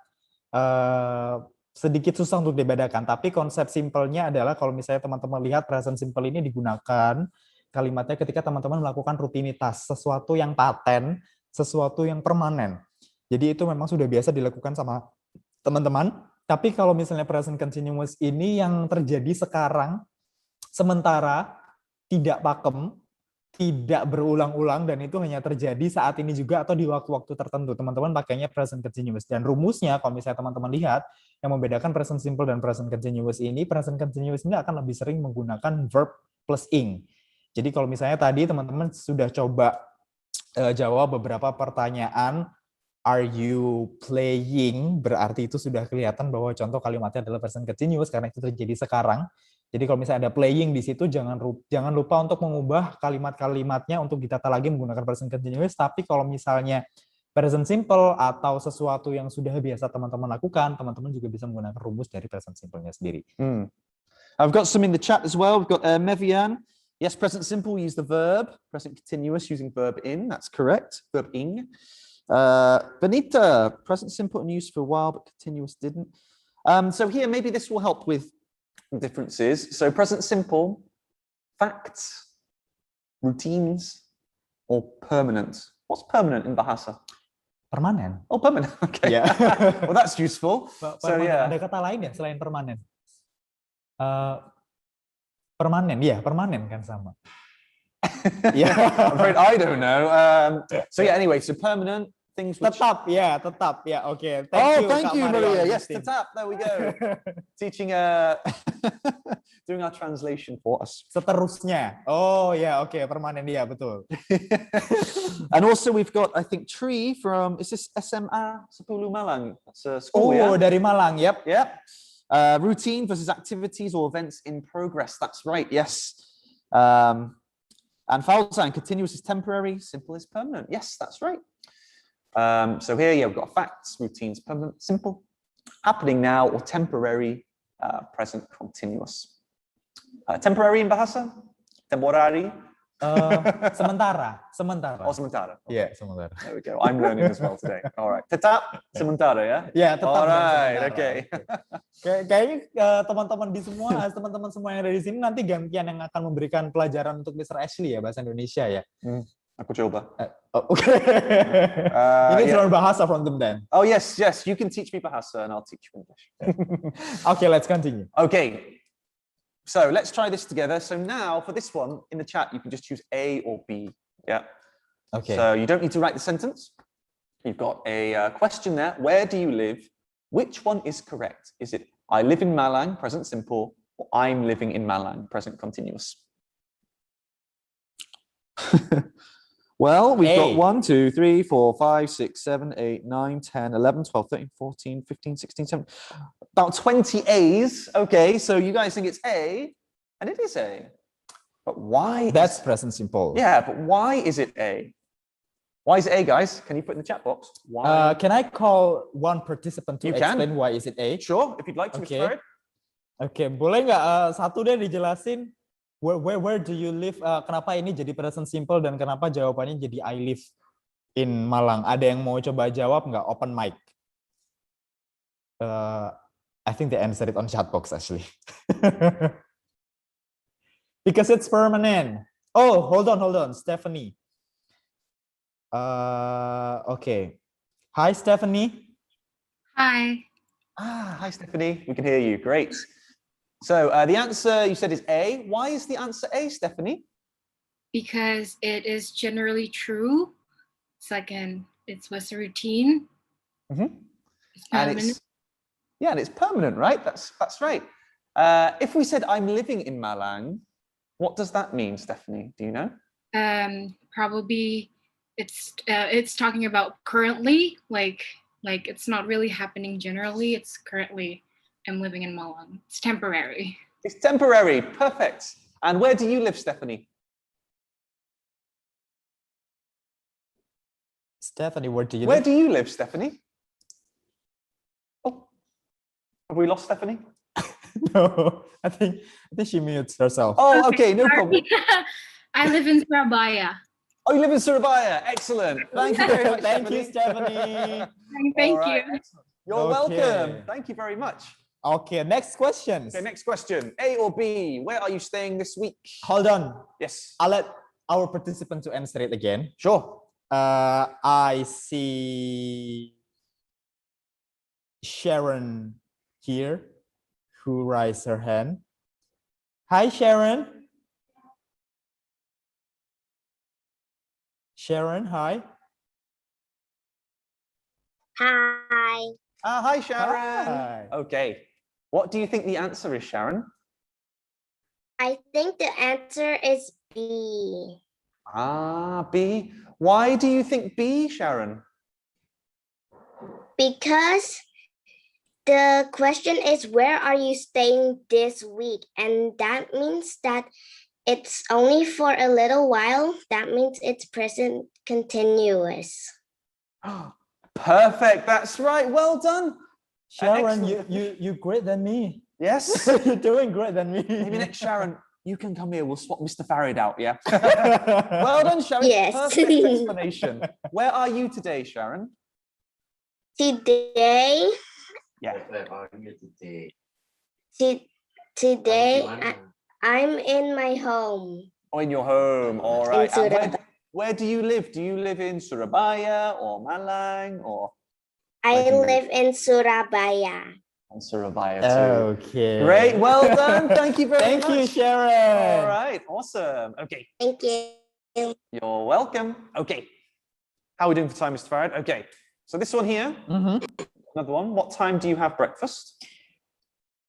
sedikit susah untuk dibedakan, tapi konsep simpelnya adalah kalau misalnya teman-teman lihat present simple ini digunakan kalimatnya ketika teman-teman melakukan rutinitas, sesuatu yang paten, sesuatu yang permanen. Jadi itu memang sudah biasa dilakukan sama teman-teman, tapi kalau misalnya present continuous ini yang terjadi sekarang, sementara, tidak pakem, tidak berulang-ulang, dan itu hanya terjadi saat ini juga atau di waktu-waktu tertentu. Teman-teman pakainya present continuous. Dan rumusnya, kalau misalnya teman-teman lihat, yang membedakan present simple dan present continuous ini akan lebih sering menggunakan verb plus ing. Jadi kalau misalnya tadi teman-teman sudah coba jawab beberapa pertanyaan, are you playing? Berarti itu sudah kelihatan bahwa contoh kalimatnya adalah present continuous karena itu terjadi sekarang. Jadi kalau misalnya ada playing di situ, jangan lupa untuk mengubah kalimat-kalimatnya untuk ditata lagi menggunakan present continuous. Tapi kalau misalnya present simple atau sesuatu yang sudah biasa teman-teman lakukan, teman-teman juga bisa menggunakan rumus dari present simple-nya sendiri. I've got some in the chat as well. We've got Mevian. Yes, present simple, use the verb. Present continuous, using verb in. That's correct. Verb ing. Benita, present simple and used for a while, but continuous didn't. So here, maybe this will help with differences. So present simple, facts, routines, or permanent. What's permanent in Bahasa? Permanen. Oh, permanent. Okay. Yeah. Well, that's useful. So yeah. Ada kata lain ya selain permanen? Permanen, ya permanen kan sama. Yeah, I'm afraid I don't know. So yeah, anyway, so permanent things. Which... Tetap, ya. Okay. Thank you, Maria. Yes, tetap. There we go. Teaching, doing our translation for us. Seterusnya. Oh yeah, okay. Permanen, ya betul. And also we've got, I think, Tree from. Is this SMA 10 Malang? That's a school. Oh, dari Malang. Yep. Routine versus activities or events in progress. That's right. Yes. And Fauzan, continuous is temporary, simple is permanent. Yes, that's right. So here, we've got facts, routines, permanent, simple, happening now, or temporary, present, continuous. Temporary in Bahasa? Temporary? Sementara. Oh, sementara. Yeah, sementara. There we go. I'm learning as well today. All right. Tetap, sementara ya? Yeah, tetap. All right, okay. Kayaknya teman-teman semua yang ada di sini nanti gantian yang akan memberikan pelajaran untuk Mr. Ashley ya, bahasa Indonesia ya. Aku coba. Okay. Ini learn Bahasa from them then. Oh yes, you can teach me Bahasa and I'll teach you English. Okay, let's continue. Okay. So let's try this together. So now for this one, in the chat, you can just choose A or B. Yeah. Okay. So you don't need to write the sentence. You've got a question there. Where do you live? Which one is correct? Is it I live in Malang, present simple, or I'm living in Malang, present continuous? Well, we've got A. 1, 2, 3, 4, 5, 6, 7, 8, 9, 10, 11, 12, 13, 14, 15, 16, 17. About 20 A's. Okay, so you guys think it's A, and it is A. But why? That's present simple. Yeah, but why is it A? Why is it A, guys? Can you put in the chat box? Why? Can I call one participant to You can. explain why is it A? Sure, if you'd like to, Okay. Mr. Farid. Oke, boleh nggak satu deh dijelasin where do you live? Kenapa ini jadi present simple dan kenapa jawabannya jadi I live in Malang? Ada yang mau coba jawab nggak? Open mic. I think they answered it on chat box actually. Because it's permanent. Oh, hold on, Stephanie. Okay. Hi, Stephanie. Hi. Hi, Stephanie. We can hear you. Great. So the answer you said is A. Why is the answer A, Stephanie? Because it is generally true. Second, what's a routine. Mm-hmm. It's permanent. And it's permanent, right? That's right. If we said I'm living in Malang, what does that mean, Stephanie? Do you know? Probably it's talking about currently, like it's not really happening generally. It's currently I'm living in Malang. It's temporary. It's temporary. Perfect. And where do you live, Stephanie? Stephanie, where do you Where live? do you live, Stephanie? Oh, have we lost Stephanie? No, I think she mutes herself. Oh, okay, no sorry. problem. I live in Surabaya. Oh, you live in Surabaya. Excellent. Thank you very much, Thank you, Stephanie. Stephanie. Thank All you. right, excellent. You're Okay. welcome. Thank you very much. Okay, next questions. Okay, next question. A or B? Where are you staying this week? Hold on. Yes. I'll let our participant to answer it again. Sure. I see Sharon here who raised her hand. Hi, Sharon. Sharon, hi. Hi. Hi, Sharon. Hi. Okay. What do you think the answer is, Sharon? I think the answer is B. B. Why do you think B, Sharon? Because the question is, where are you staying this week? And that means that it's only for a little while. That means it's present continuous. Perfect. That's right. Well done. Sharon, Excellent. you great than me. Yes. You're doing great than me. Maybe next, Sharon, you can come here. We'll swap Mr. Farid out, yeah? Well done, Sharon. Yes. Perfect explanation. Where are you today, Sharon? Today, Yeah. today I'm in my home. Oh, in your home. All right. In And Surabaya. where do you live? Do you live in Surabaya or Malang or? I do you live in Surabaya. in Surabaya too? Okay. Great. Well done. Thank you very much. Thank you, Sharon. All right. Awesome. Okay. Thank you. You're welcome. Okay. How are we doing for time, Mr. Farid? Okay. So this one here, another one. What time do you have breakfast?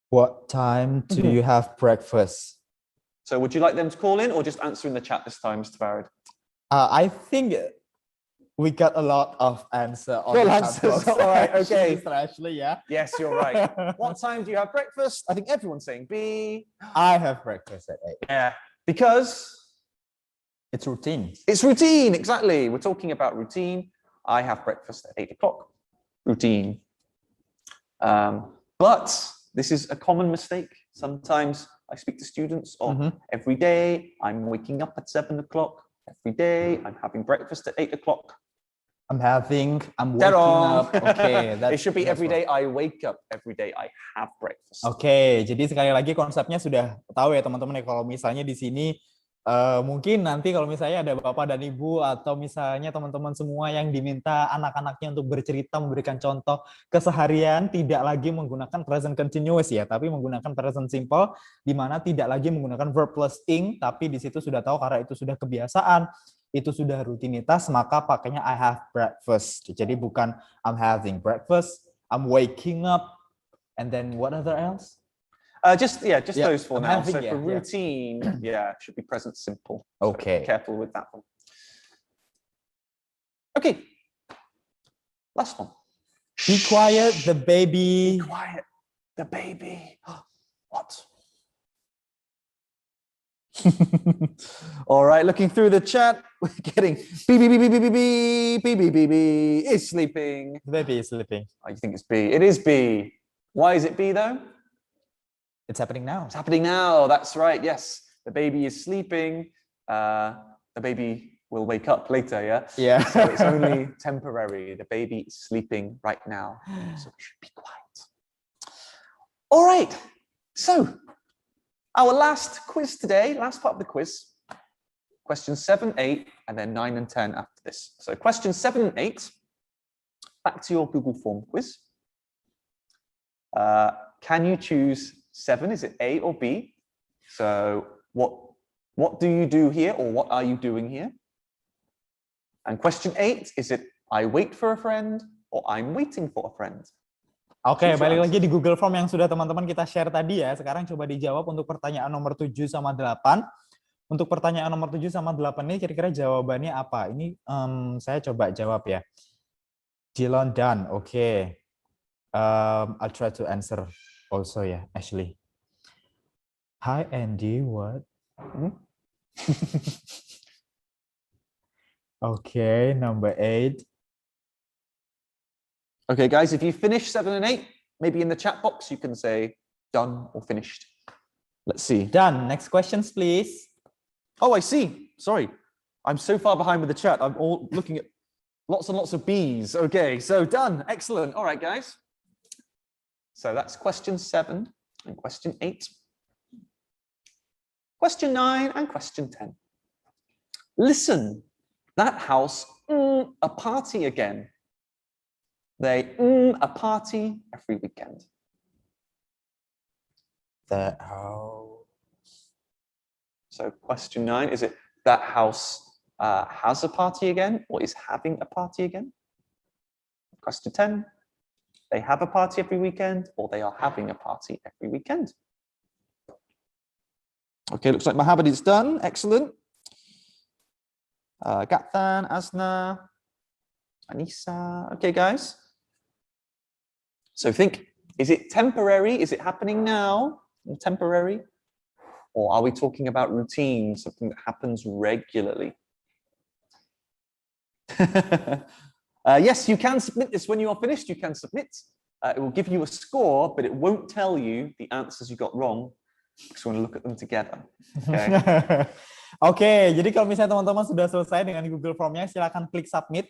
What time do you have breakfast? So would you like them to call in or just answer in the chat this time, Mr. Farid? I think we got a lot of answer on Good the chat answers. box. All right, okay. Mr. Ashley, yeah. Yes, you're right. What time do you have breakfast? I think everyone's saying B. I have breakfast at 8. Yeah, because It's routine. it's routine. Exactly. We're talking about routine. I have breakfast at 8 o'clock. Routine. But this is a common mistake. Sometimes I speak to students every day I'm waking up at 7 o'clock. Every day I'm having breakfast at 8 o'clock. I'm waking Dead up. on. Okay, It should be that's every what- day I wake up. Every day I have breakfast. Oke, jadi sekali lagi konsepnya sudah tahu ya teman-teman ya, kalau misalnya di sini mungkin nanti kalau misalnya ada Bapak dan Ibu atau misalnya teman-teman semua yang diminta anak-anaknya untuk bercerita, memberikan contoh keseharian, tidak lagi menggunakan present continuous ya, tapi menggunakan present simple, di mana tidak lagi menggunakan verb plus ing, tapi di situ sudah tahu karena itu sudah kebiasaan, itu sudah rutinitas, maka pakainya I have breakfast. Jadi bukan I'm having breakfast, I'm waking up, and then what other else? Just Yeah, those four I'm now. having, So yeah, for yeah. routine, should be present simple. So Okay. be careful with that one. Okay. Last one. Be quiet, the Be baby. quiet, the baby. What? All right, looking through the chat, we're getting B is sleeping. The baby is sleeping. Oh, you think it's B? It is B. Why is it B though? It's happening now. It's happening now. That's right. Yes, the baby is sleeping. The baby will wake up later. Yeah. Yeah. So it's only temporary. The baby is sleeping right now, so we should be quiet. All right. So our last quiz today, last part of the quiz, questions 7, 8, and then 9 and 10 after this. So questions 7 and 8, back to your Google form quiz. Can you choose 7? Is it A or B? So what do you do here, or what are you doing here? And question 8, is it I wait for a friend or I'm waiting for a friend? Oke, balik lagi di Google Form yang sudah teman-teman kita share tadi ya. Sekarang coba dijawab untuk pertanyaan nomor 7 sama 8. Untuk pertanyaan nomor 7 sama 8 ini kira-kira jawabannya apa? Ini saya coba jawab ya. Jilon done, oke. I'll try to answer also ya, Ashley. Hi Andy, what? Okay, number 8. Okay, guys, if you finish 7 and 8, maybe in the chat box you can say done or finished. Let's see. Done. Next questions, please. Oh, I see. Sorry. I'm so far behind with the chat. I'm all looking at lots and lots of B's. Okay, so done. Excellent. All right, guys. So that's question 7 and question 8. Question 9 and question 10. Listen, that house, a party again. They a party every weekend. That house. So question 9, is it that house has a party again or is having a party again? Question 10, they have a party every weekend or they are having a party every weekend. Okay, looks like Mohammed is done. Excellent. Gathan, Asna, Anissa. Okay, guys. So think, is it temporary? Is it happening now? Temporary? Or are we talking about routine, something that happens regularly? Yes, you can submit this when you are finished. You can submit. It will give you a score, but it won't tell you the answers you got wrong, because we want to look at them together. Okay. Oke, jadi kalau misalnya teman-teman sudah selesai dengan Google Form-nya, silakan klik submit.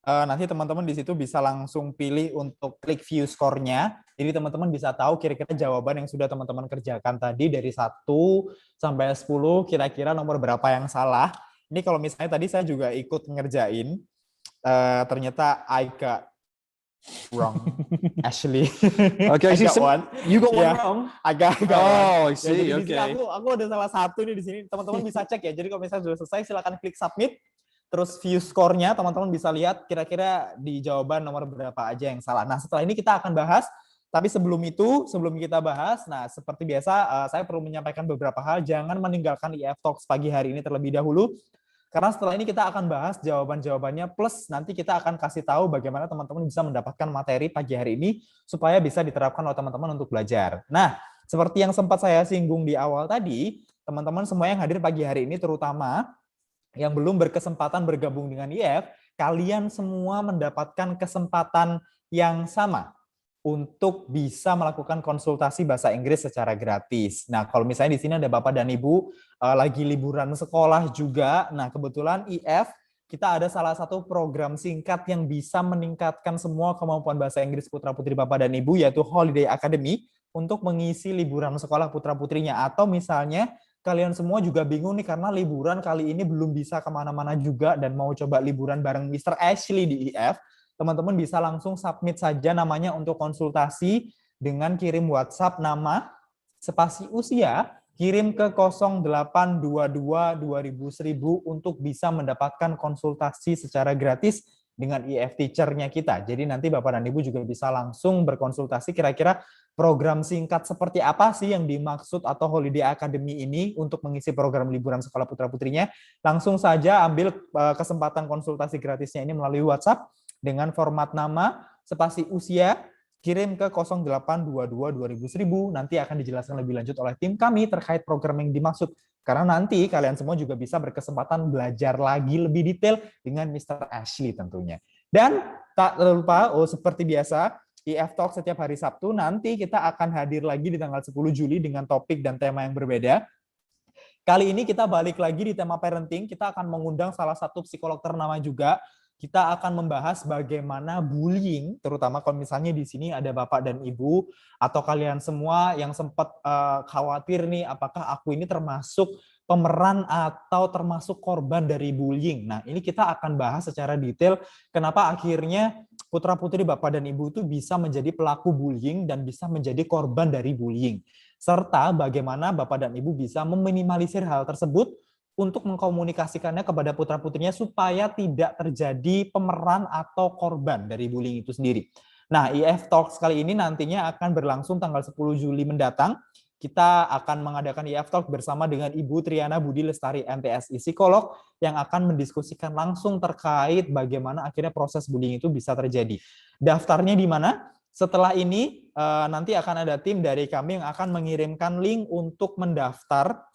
Nanti teman-teman di situ bisa langsung pilih untuk klik view score-nya. Jadi teman-teman bisa tahu kira-kira jawaban yang sudah teman-teman kerjakan tadi dari 1 sampai 10, kira-kira nomor berapa yang salah. Ini kalau misalnya tadi saya juga ikut ngerjain, ternyata I got wrong, Ashley. Okay, you got one wrong. I got oh, I one. see. Ya, jadi okay. aku ada salah satu nih di sini. Teman-teman bisa cek ya. Jadi kalau misalnya sudah selesai, silakan klik submit. Terus view score-nya, teman-teman bisa lihat kira-kira di jawaban nomor berapa aja yang salah. Nah, setelah ini kita akan bahas. Tapi sebelum itu, sebelum kita bahas, nah seperti biasa, saya perlu menyampaikan beberapa hal. Jangan meninggalkan IF Talks pagi hari ini terlebih dahulu. Karena setelah ini kita akan bahas jawaban-jawabannya, plus nanti kita akan kasih tahu bagaimana teman-teman bisa mendapatkan materi pagi hari ini supaya bisa diterapkan oleh teman-teman untuk belajar. Nah, seperti yang sempat saya singgung di awal tadi, teman-teman semua yang hadir pagi hari ini, terutama yang belum berkesempatan bergabung dengan IF, kalian semua mendapatkan kesempatan yang sama untuk bisa melakukan konsultasi bahasa Inggris secara gratis. Nah, kalau misalnya di sini ada Bapak dan Ibu lagi liburan sekolah juga, nah kebetulan IF kita ada salah satu program singkat yang bisa meningkatkan semua kemampuan bahasa Inggris putra-putri Bapak dan Ibu, yaitu Holiday Academy, untuk mengisi liburan sekolah putra-putrinya. Atau misalnya kalian semua juga bingung nih karena liburan kali ini belum bisa kemana-mana juga dan mau coba liburan bareng Mr. Ashley di IF, teman-teman bisa langsung submit saja namanya untuk konsultasi dengan kirim WhatsApp nama, spasi usia, kirim ke 0822-2000 untuk bisa mendapatkan konsultasi secara gratis dengan IF teacher-nya kita. Jadi nanti Bapak dan Ibu juga bisa langsung berkonsultasi kira-kira program singkat seperti apa sih yang dimaksud atau Holiday Academy ini untuk mengisi program liburan sekolah putra-putrinya, langsung saja ambil kesempatan konsultasi gratisnya ini melalui WhatsApp dengan format nama, spasi usia, kirim ke 0822 2000 nanti akan dijelaskan lebih lanjut oleh tim kami terkait program yang dimaksud. Karena nanti kalian semua juga bisa berkesempatan belajar lagi lebih detail dengan Mr. Ashley tentunya. Dan tak lupa, seperti biasa, IF Talk setiap hari Sabtu, nanti kita akan hadir lagi di tanggal 10 Juli dengan topik dan tema yang berbeda. Kali ini kita balik lagi di tema parenting, kita akan mengundang salah satu psikolog ternama juga. Kita akan membahas bagaimana bullying, terutama kalau misalnya di sini ada Bapak dan Ibu, atau kalian semua yang sempat khawatir nih, apakah aku ini termasuk pemeran atau termasuk korban dari bullying. Nah, ini kita akan bahas secara detail kenapa akhirnya putra-putri Bapak dan Ibu itu bisa menjadi pelaku bullying dan bisa menjadi korban dari bullying. Serta bagaimana Bapak dan Ibu bisa meminimalisir hal tersebut untuk mengkomunikasikannya kepada putra-putrinya supaya tidak terjadi pemeran atau korban dari bullying itu sendiri. Nah, IF Talks kali ini nantinya akan berlangsung tanggal 10 Juli mendatang. Kita akan mengadakan IF Talk bersama dengan Ibu Triana Budi Lestari, MTSI Psikolog, yang akan mendiskusikan langsung terkait bagaimana akhirnya proses bullying itu bisa terjadi. Daftarnya di mana? Setelah ini nanti akan ada tim dari kami yang akan mengirimkan link untuk mendaftar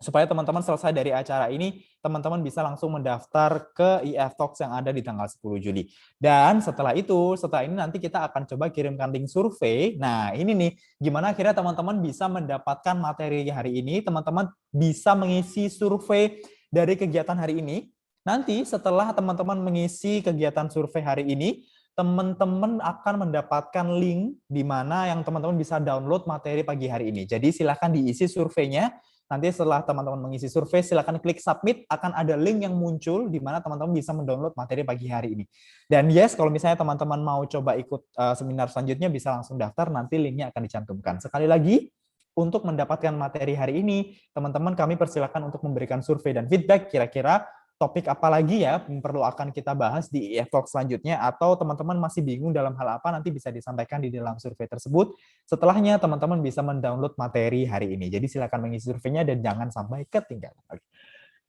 supaya teman-teman selesai dari acara ini, teman-teman bisa langsung mendaftar ke IF Talks yang ada di tanggal 10 Juli. Dan setelah ini nanti kita akan coba kirimkan link survei. Nah, ini nih, gimana akhirnya teman-teman bisa mendapatkan materi hari ini, teman-teman bisa mengisi survei dari kegiatan hari ini. Nanti setelah teman-teman mengisi kegiatan survei hari ini, teman-teman akan mendapatkan link di mana yang teman-teman bisa download materi pagi hari ini. Jadi silakan diisi surveinya. Nanti setelah teman-teman mengisi survei, silakan klik submit, akan ada link yang muncul di mana teman-teman bisa mendownload materi pagi hari ini. Dan yes, kalau misalnya teman-teman mau coba ikut seminar selanjutnya, bisa langsung daftar, nanti linknya akan dicantumkan. Sekali lagi, untuk mendapatkan materi hari ini, teman-teman kami persilakan untuk memberikan survei dan feedback, kira-kira topik apa lagi ya yang perlu akan kita bahas di IF Talk selanjutnya, atau teman-teman masih bingung dalam hal apa, nanti bisa disampaikan di dalam survei tersebut. Setelahnya teman-teman bisa mendownload materi hari ini. Jadi silakan mengisi surveinya dan jangan sampai ketinggalan. Okay.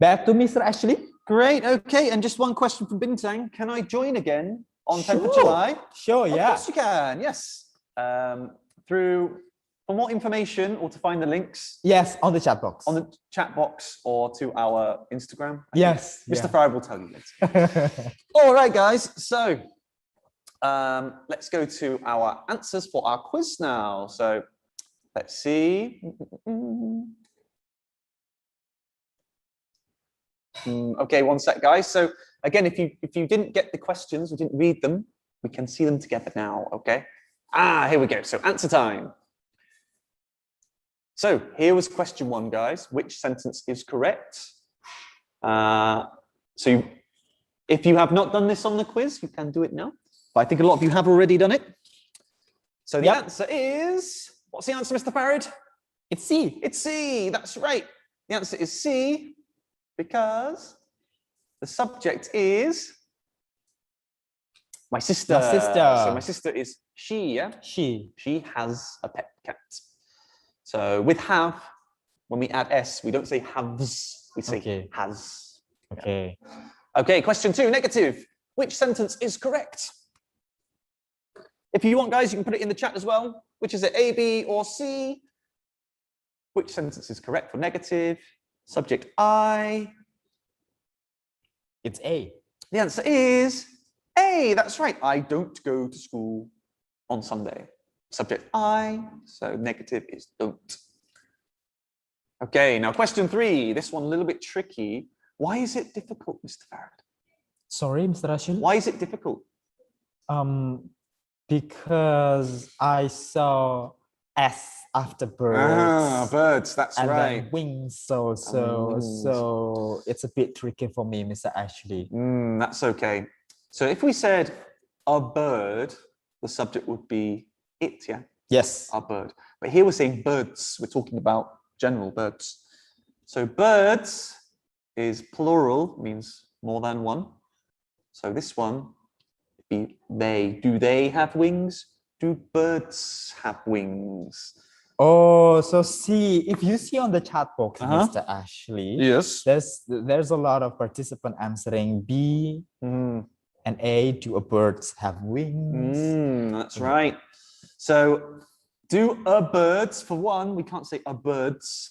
Back to Mr. Ashley. Great, okay, and just one question from Bintang. Can I join again on 10th of July? Sure, yeah. Of course you can, yes. For more information or to find the links? Yes, on the chat box. On the chat box or to our Instagram? Yes. Mr. Farad will tell you later. All right, guys. So let's go to our answers for our quiz now. So let's see. Okay, one sec, guys. So again, if you didn't get the questions, we didn't read them, we can see them together now, okay? Here we go. So answer time. So here was question 1, guys. Which sentence is correct? If you have not done this on the quiz, you can do it now. But I think a lot of you have already done it. So the answer is, what's the answer, Mr. Farad? It's C. It's C, that's right. The answer is C because the subject is my sister. My sister. So my sister is she, yeah? She. She has a pet cat. So with have, when we add S, we don't say haves, we say has. Okay. Okay, question 2, negative. Which sentence is correct? If you want, guys, you can put it in the chat as well. Which is it, A, B, or C? Which sentence is correct for negative? Subject I. It's A. The answer is A, that's right. I don't go to school on Sunday. Subject I, so negative is don't. Okay, now question 3. This one a little bit tricky. Why is it difficult, Mr. Farad? Sorry, Mr. Rashid? Why is it difficult? Because I saw S after birds. Birds, that's and right. Then wings, so it's a bit tricky for me, Mr. Ashley. That's okay. So if we said a bird, the subject would be it, yeah? Yes. A bird. But here we're saying birds. We're talking about general birds. So birds is plural, means more than one. So this one would be they. Do they have wings? Do birds have wings? Oh, so see, if you see on the chat box, Mr. Ashley, Yes. there's a lot of participant answering B and A. Do birds have wings? That's right. So, do birds, for one, we can't say birds.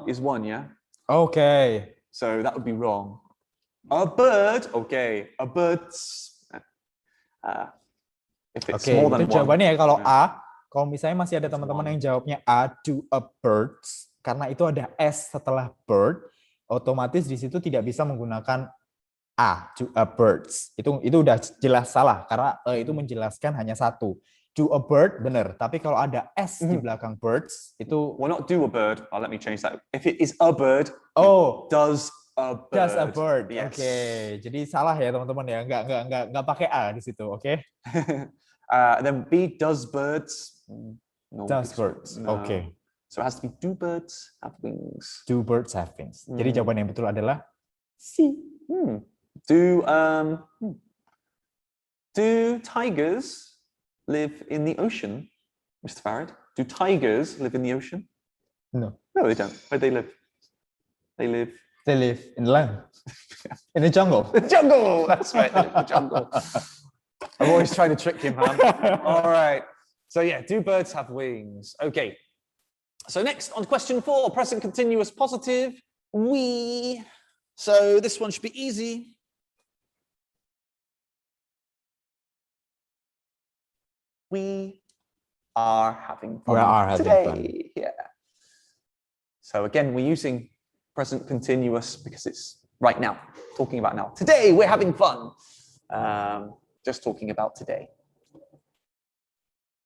Is one, yeah? Okay. So that would be wrong. A bird, okay. A birds. If it's Oke, more than itu one. jawabannya ya kalau A. Kalau misalnya masih ada teman-teman yang jawabnya A, do a birds, karena itu ada S setelah bird, otomatis di situ tidak bisa menggunakan A, do a birds. Itu udah jelas salah karena itu menjelaskan hanya satu. Do a bird benar, tapi kalau ada S di belakang birds itu Well, not do a bird. Let me change that. If it is a bird, does a bird. Does a bird. Yes. Oke, jadi salah ya teman-teman ya, nggak pakai A di situ, oke? Then B, does birds. No, Does birds. no. Okay. So it has to be do birds have wings. Do birds have wings. Jadi jawaban yang betul adalah C. Do tigers live in the ocean, Mr. Farad? Do tigers live in the ocean? No. No, they don't. Where do they live? They live in land. In the jungle. The jungle. That's right. The jungle. I'm always trying to trick him, man. All right. So yeah, do birds have wings? Okay. So next on question 4, present continuous positive, we. So this one should be easy. We are having fun today. Yeah. So again, we're using present continuous because it's right now, talking about now. Today, we're having fun. Just talking about today.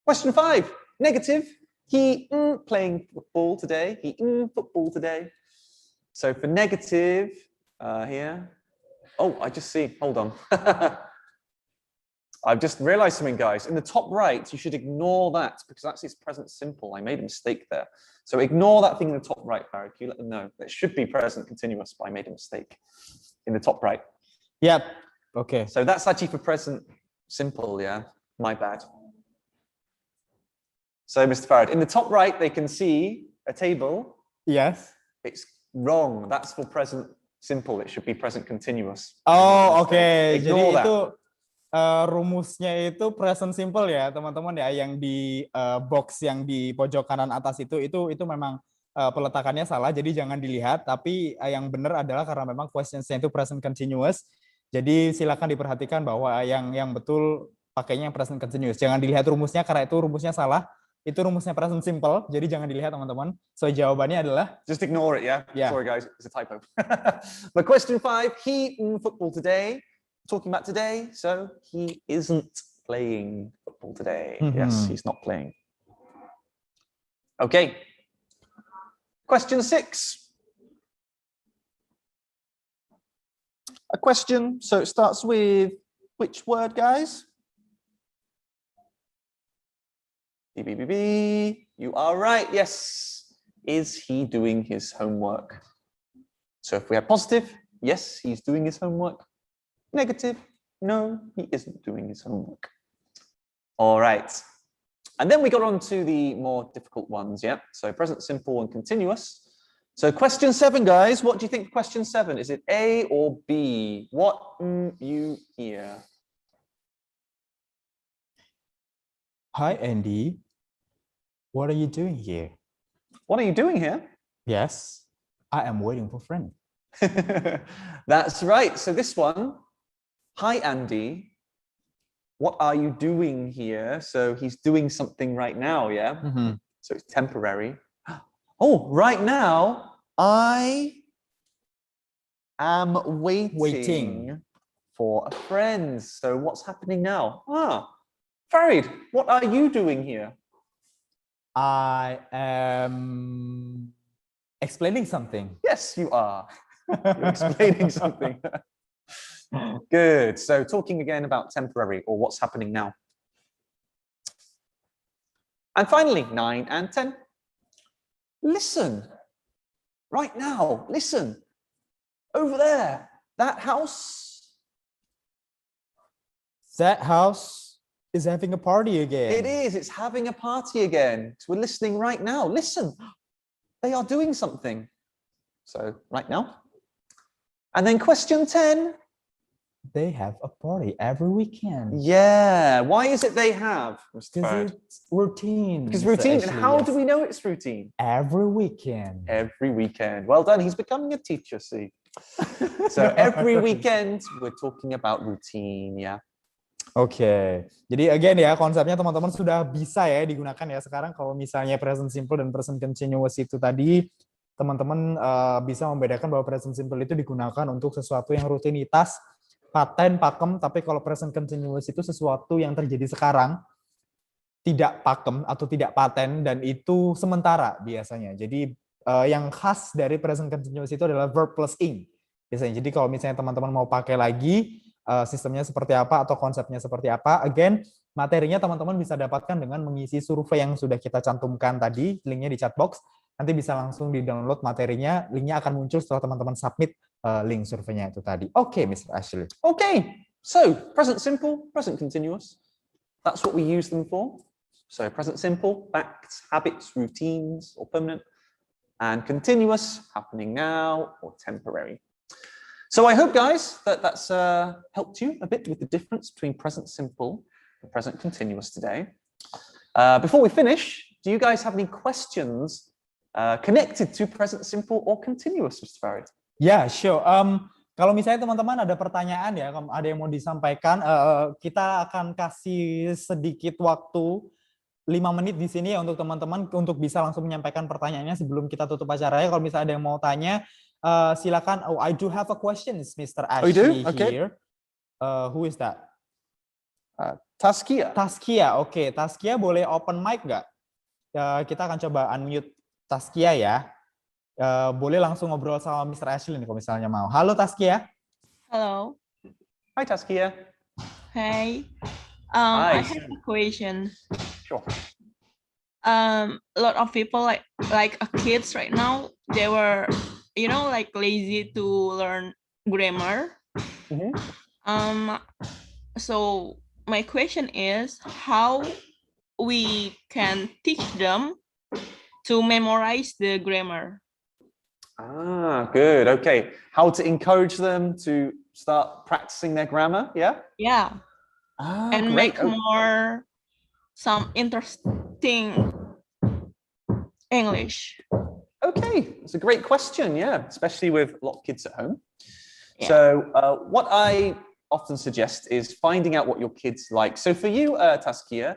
Question 5, negative. He playing football today. He football today. So for negative here. Oh, I just see. Hold on. I've just realized something, guys. In the top right, you should ignore that because that's its present simple. I made a mistake there. So ignore that thing in the top right, Farad. Can you let them know? It should be present continuous, but I made a mistake in the top right. Yep. Okay. So that's actually for present simple, yeah? My bad. So, Mr. Farad, in the top right, they can see a table. Yes. It's wrong. That's for present simple. It should be present continuous. Oh, oke. Jadi that. itu rumusnya itu present simple ya, teman-teman ya, yang di box yang di pojok kanan atas itu memang peletakannya salah, jadi jangan dilihat, tapi yang benar adalah karena memang questionsnya itu present continuous. Jadi silakan diperhatikan bahwa yang betul pakainya yang present continuous. Jangan dilihat rumusnya karena itu rumusnya salah. Itu rumusnya present simple, jadi jangan dilihat teman-teman. So jawabannya adalah just ignore it, yeah? Yeah. Sorry guys, it's a typo. But question 5, he football today. Talking about today, so he isn't playing football today. Yes, he's not playing. Okay. Question 6. A question, so it starts with which word, guys? You are right, yes. Is he doing his homework? So if we have positive, yes, he's doing his homework. Negative, no, he isn't doing his homework. All right. And then we got on to the more difficult ones, yeah? So present simple and continuous. So question 7, guys, what do you think of question 7? Is it A or B? What you hear? Hi, Andy. What are you doing here? What are you doing here? Yes, I am waiting for friend. That's right. So this one, hi, Andy. What are you doing here? So he's doing something right now, yeah? So it's temporary. Oh, right now, I am waiting for a friend. So what's happening now? Farid, what are you doing here? I am explaining something. Yes, you are. You're explaining something. Good. So talking again about temporary or what's happening now. And finally, 9 and 10. Listen. Right now, listen. Over there, that house. That house is having a party again. It is. It's having a party again. So we're listening right now. Listen, they are doing something. So right now. And then question 10. They have a party every weekend. Yeah. Why is it they have, Mr. Because Farad? it's routine. Because Mr. routine. And Ashley, how yes. do we know it's routine? Every weekend. Every weekend. Well done. He's becoming a teacher, see. So every weekend we're talking about routine, yeah. Oke, jadi again ya konsepnya teman-teman sudah bisa ya digunakan ya sekarang kalau misalnya present simple dan present continuous itu tadi teman-teman bisa membedakan bahwa present simple itu digunakan untuk sesuatu yang rutinitas, paten, pakem, tapi kalau present continuous itu sesuatu yang terjadi sekarang, tidak pakem atau tidak paten dan itu sementara biasanya. Jadi yang khas dari present continuous itu adalah verb plus ing biasanya. Jadi kalau misalnya teman-teman mau pakai lagi sistemnya seperti apa atau konsepnya seperti apa, again materinya teman-teman bisa dapatkan dengan mengisi survei yang sudah kita cantumkan tadi, linknya di chat box. Nanti bisa langsung di-download materinya, linknya akan muncul setelah teman-teman submit link surveinya itu tadi. Oke, Mr. Ashley. Okay, so present simple, present continuous. That's what we use them for. So present simple, facts, habits, routines, or permanent. And continuous, happening now, or temporary. So I hope, guys, that that's helped you a bit with the difference between present simple and present continuous today. Before we finish, do you guys have any questions connected to present simple or continuous, Mr. Farid? Yeah, sure. Kalau misalnya teman-teman ada pertanyaan ya, ada yang mau disampaikan, kita akan kasih sedikit waktu 5 menit di sini ya untuk teman-teman untuk bisa langsung menyampaikan pertanyaannya sebelum kita tutup acaranya. Kalau misalnya ada yang mau tanya, silakan. Oh, I do have a question, Mr. Ashley here. Who is that? Taskia. Taskia, oke. Taskia boleh open mic nggak? Kita akan coba unmute Taskia ya. Boleh langsung ngobrol sama Mr. Ashley nih kalau misalnya mau. Halo Taskia. Hello. Hi, Taskia. Hey. Hi. I have a question. Sure. A lot of people like kids right now, they were, like lazy to learn grammar. Mm-hmm. So my question is how we can teach them to memorize the grammar. Ah, good. Okay. How to encourage them to start practicing their grammar? Yeah. Yeah. Ah, And great. make more some interesting English. Okay, it's a great question. Yeah, especially with a lot of kids at home. Yeah. So what I often suggest is finding out what your kids like. So for you, Taskia,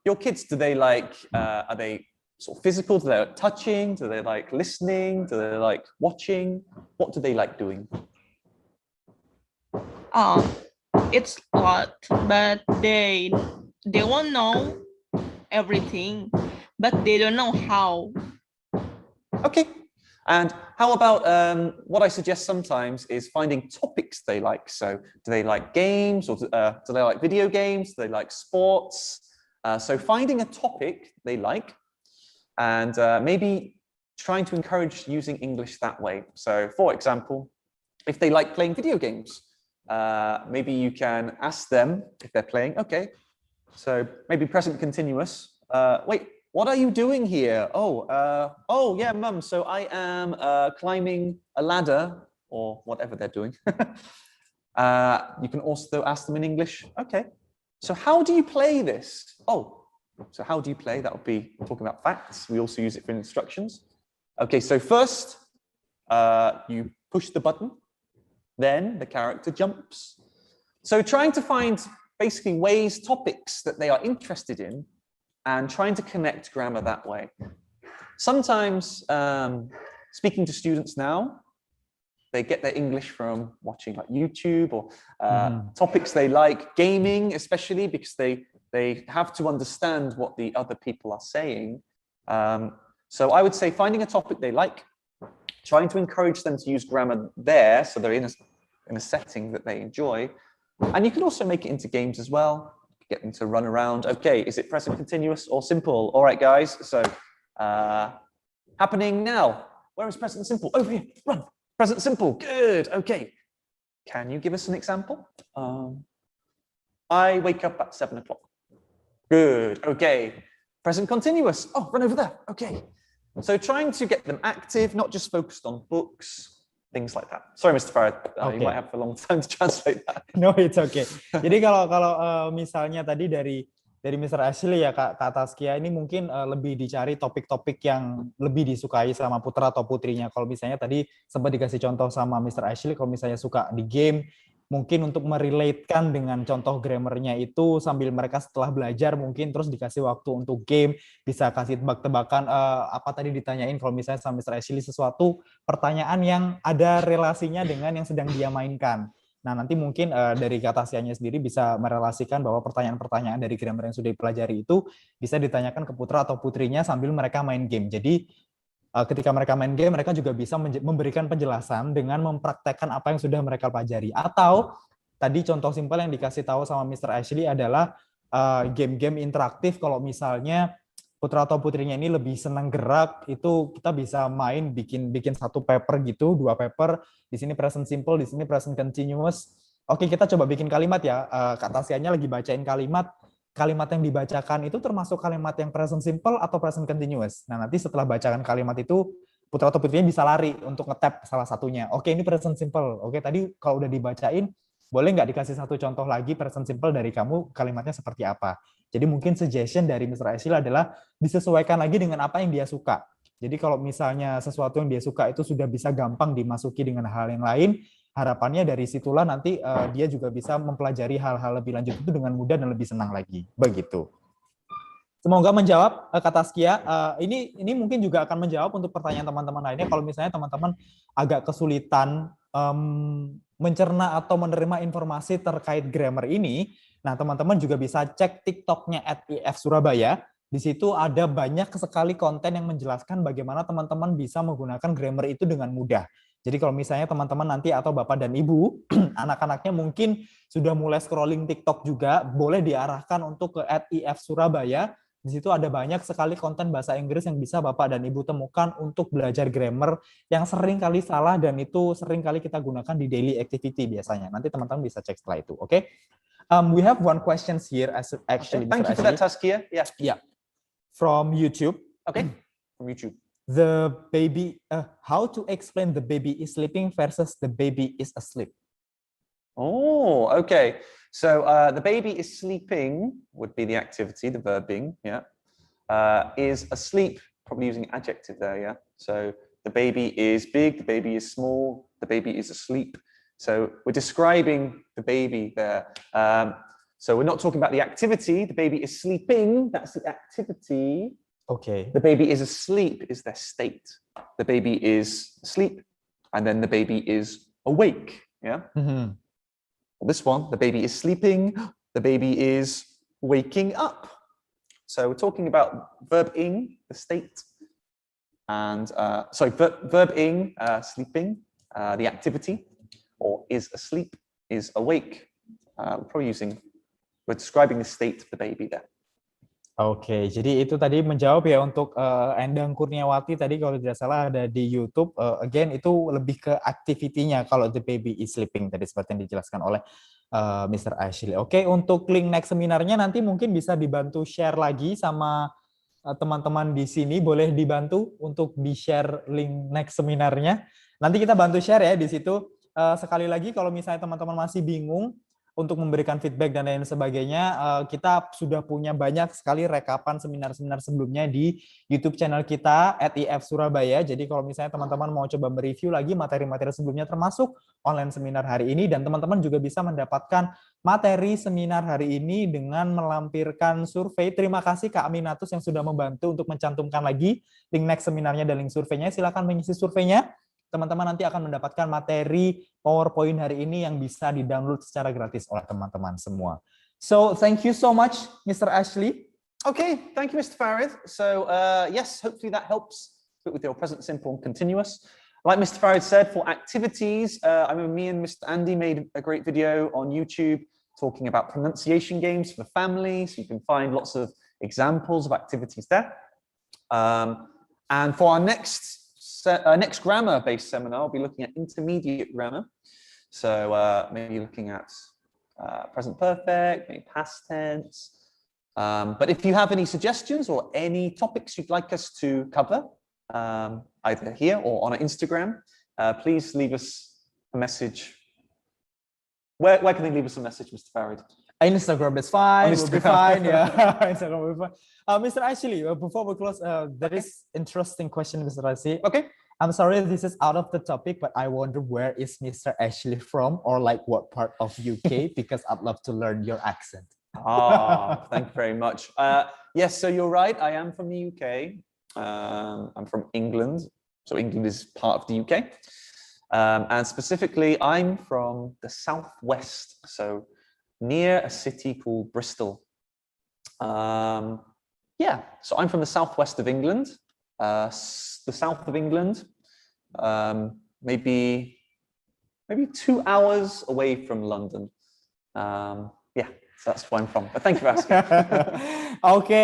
your kids, do they like, are they sort of physical? Do they like touching? Do they like listening? Do they like watching? What do they like doing? It's a lot, but they won't know everything, but they don't know how. Okay. And how about what I suggest sometimes is finding topics they like. So do they like games or do they like video games? Do they like sports? So finding a topic they like and maybe trying to encourage using English that way. So for example, if they like playing video games, maybe you can ask them if they're playing. Okay, so maybe present continuous. Wait, what are you doing here? Oh yeah, Mum. So I am climbing a ladder or whatever they're doing. You can also ask them in English. Okay, so how do you play this? Oh, so how do you play? That would be talking about facts. We also use it for instructions. Okay, so first you push the button. Then the character jumps. So trying to find basically ways, topics that they are interested in and trying to connect grammar that way. Sometimes speaking to students now, they get their English from watching like YouTube or topics they like, gaming especially because they have to understand what the other people are saying. So I would say finding a topic they like, trying to encourage them to use grammar there so they're in a setting that they enjoy. And you can also make it into games as well, get them to run around. Okay, is it present continuous or simple? All right, guys, so happening now. Where is present simple? Over here, run. Present simple, good, okay. Can you give us an example? I wake up at 7 o'clock. Good. Okay. Present continuous. Oh, run over there. Okay. So trying to get them active, not just focused on books, things like that. Sorry, Mr. Farad, you might have a long time to translate that. No, it's okay. Jadi kalau misalnya tadi dari Mr. Ashley ya Kak Taskia ini mungkin lebih dicari topik-topik yang lebih disukai sama putra atau putrinya. Kalau misalnya tadi sempat dikasih contoh sama Mr. Ashley, kalau misalnya suka di game, mungkin untuk merelatekan dengan contoh grammarnya itu sambil mereka setelah belajar mungkin terus dikasih waktu untuk game, bisa kasih tebak-tebakan apa tadi ditanyain kalau misalnya sama Mr. Ashley sesuatu pertanyaan yang ada relasinya dengan yang sedang dia mainkan. Nah, nanti mungkin dari Kak Taskianya sendiri bisa merelasikan bahwa pertanyaan-pertanyaan dari grammar yang sudah dipelajari itu bisa ditanyakan ke putra atau putrinya sambil mereka main game. Jadi ketika mereka main game, mereka juga bisa memberikan penjelasan dengan mempraktekkan apa yang sudah mereka pelajari. Atau tadi contoh simpel yang dikasih tahu sama Mr. Ashley adalah game-game interaktif. Kalau misalnya putra atau putrinya ini lebih senang gerak, itu kita bisa main bikin satu paper gitu, 2 paper. Di sini present simple, di sini present continuous. Oke, kita coba bikin kalimat ya. Kak Taskianya lagi bacain kalimat yang dibacakan itu termasuk kalimat yang present simple atau present continuous. Nah, nanti setelah bacakan kalimat itu, putra atau putrinya bisa lari untuk nge-tap salah satunya. Oke, ini present simple. Oke, tadi kalau udah dibacain, boleh nggak dikasih satu contoh lagi present simple dari kamu, kalimatnya seperti apa? Jadi mungkin suggestion dari Mr. Ashley adalah disesuaikan lagi dengan apa yang dia suka. Jadi kalau misalnya sesuatu yang dia suka itu sudah bisa gampang dimasuki dengan hal yang lain, harapannya dari situlah nanti dia juga bisa mempelajari hal-hal lebih lanjut itu dengan mudah dan lebih senang lagi. Begitu. Semoga menjawab Kak Taskia. Ini mungkin juga akan menjawab untuk pertanyaan teman-teman lainnya. Kalau misalnya teman-teman agak kesulitan mencerna atau menerima informasi terkait grammar ini, nah teman-teman juga bisa cek TikTok-nya @if Surabaya. Di situ ada banyak sekali konten yang menjelaskan bagaimana teman-teman bisa menggunakan grammar itu dengan mudah. Jadi kalau misalnya teman-teman nanti atau Bapak dan Ibu, anak-anaknya mungkin sudah mulai scrolling TikTok juga, boleh diarahkan untuk ke @if Surabaya. Di situ ada banyak sekali konten bahasa Inggris yang bisa Bapak dan Ibu temukan untuk belajar grammar yang sering kali salah dan itu sering kali kita gunakan di daily activity biasanya. Nanti teman-teman bisa cek setelah itu, oke? We have one question here actually. Thank you for that, Taskia. Yeah. From YouTube. Okay, from YouTube. The baby, how to explain the baby is sleeping versus the baby is asleep? Oh, okay. So the baby is sleeping would be the activity, the verb being, yeah. Is asleep, probably using adjective there, yeah. So the baby is big, the baby is small, the baby is asleep. So we're describing the baby there. So we're not talking about the activity, the baby is sleeping, that's the activity. Okay. The baby is asleep is their state. The baby is asleep, and then the baby is awake. Yeah. Mm-hmm. This one, the baby is sleeping. The baby is waking up. So we're talking about verb ing, the state, and verb ing, sleeping, the activity, or is asleep, is awake. We're describing the state of the baby there. Oke, jadi itu tadi menjawab ya untuk Endang Kurniawati tadi kalau tidak salah ada di YouTube. Again itu lebih ke activity-nya kalau the baby is sleeping tadi seperti yang dijelaskan oleh Mr. Ashley. Oke, untuk link next seminarnya nanti mungkin bisa dibantu share lagi sama teman-teman di sini. Boleh dibantu untuk di-share link next seminarnya. Nanti kita bantu share ya di situ. Sekali lagi kalau misalnya teman-teman masih bingung untuk memberikan feedback dan lain sebagainya, kita sudah punya banyak sekali rekapan seminar-seminar sebelumnya di YouTube channel kita @if Surabaya. Jadi kalau misalnya teman-teman mau coba mereview lagi materi-materi sebelumnya termasuk online seminar hari ini, dan teman-teman juga bisa mendapatkan materi seminar hari ini dengan melampirkan survei. Terima kasih Kak Aminatus yang sudah membantu untuk mencantumkan lagi link next seminarnya dan link surveinya. Silakan mengisi surveinya. Teman-teman nanti akan mendapatkan materi PowerPoint hari ini yang bisa di-download secara gratis oleh teman-teman semua. So, thank you so much, Mr. Ashley. Okay, thank you, Mr. Farid. So, yes, hopefully that helps with your present simple and continuous. Like Mr. Farid said, for activities, I remember me and Mr. Andy made a great video on YouTube talking about pronunciation games for the family, so you can find lots of examples of activities there. And for our next grammar-based seminar, I'll be looking at intermediate grammar. So maybe looking at present perfect, maybe past tense. But if you have any suggestions or any topics you'd like us to cover, either here or on our Instagram, please leave us a message. Where can they leave us a message, Mr. Farid? Instagram is fine. Will be fine. Yeah, Instagram will be fine. Mr. Ashley, before we close, there is interesting question, Mr. Ashley. Okay. I'm sorry, this is out of the topic, but I wonder where is Mr. Ashley from, or like what part of UK? Because I'd love to learn your accent. Thank you very much. Yes, so you're right. I am from the UK. I'm from England. So England is part of the UK. And specifically, I'm from the southwest. So near a city called Bristol. Yeah, so I'm from the southwest of England. The south of England, maybe 2 hours away from London. Yeah, so that's where I'm from. But thank you for asking. Oke,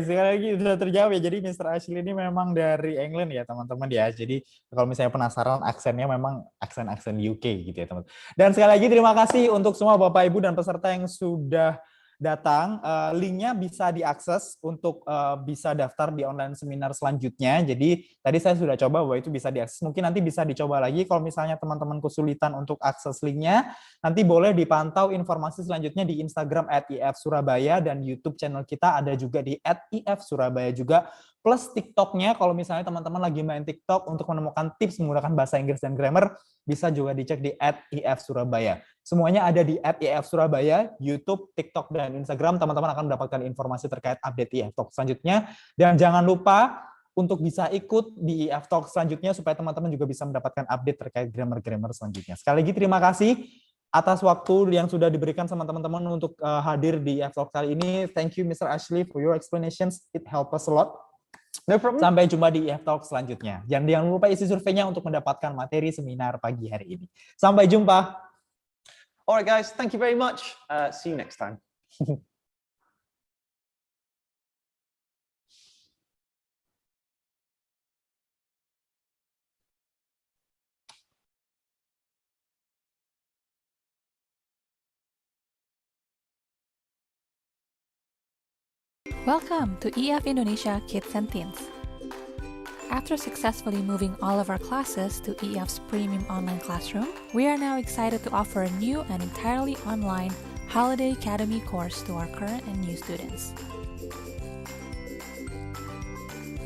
sekali lagi sudah terjawab ya. Jadi Mr. Ashley ini memang dari England ya teman-teman ya. Jadi kalau misalnya penasaran, aksennya memang aksen UK gitu ya teman-teman. Dan sekali lagi terima kasih untuk semua Bapak Ibu dan peserta yang sudah datang. Linknya bisa diakses untuk bisa daftar di online seminar selanjutnya. Jadi tadi saya sudah coba bahwa itu bisa diakses. Mungkin nanti bisa dicoba lagi kalau misalnya teman-teman kesulitan untuk akses linknya. Nanti boleh dipantau informasi selanjutnya di Instagram @ifsurabaya dan YouTube channel kita ada juga di @ifsurabaya juga. Plus TikToknya, kalau misalnya teman-teman lagi main TikTok untuk menemukan tips menggunakan bahasa Inggris dan grammar, bisa juga dicek di @ifsurabaya. Semuanya ada di @ifsurabaya, YouTube, TikTok, dan Instagram. Teman-teman akan mendapatkan informasi terkait update IF Talk selanjutnya. Dan jangan lupa untuk bisa ikut di IF Talk selanjutnya supaya teman-teman juga bisa mendapatkan update terkait grammar-grammar selanjutnya. Sekali lagi terima kasih atas waktu yang sudah diberikan sama teman-teman untuk hadir di IF Talk kali ini. Thank you Mr. Ashley for your explanations. It helped us a lot. No problem. Sampai jumpa di IF Talk selanjutnya. Jangan lupa isi surveinya untuk mendapatkan materi seminar pagi hari ini. Sampai jumpa. Alright guys, thank you very much. See you next time. Welcome to EF Indonesia Kids and Teens. After successfully moving all of our classes to EF's premium online classroom, we are now excited to offer a new and entirely online Holiday Academy course to our current and new students.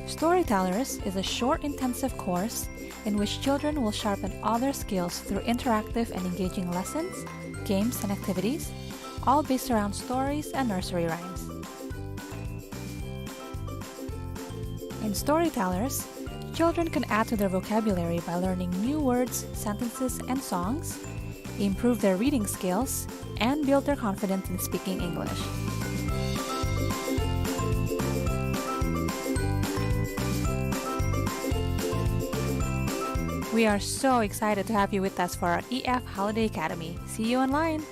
Storytellers is a short, intensive course in which children will sharpen all their skills through interactive and engaging lessons, games, and activities, all based around stories and nursery rhymes. In Storytellers, children can add to their vocabulary by learning new words, sentences, and songs, improve their reading skills, and build their confidence in speaking English. We are so excited to have you with us for our EF Holiday Academy. See you online!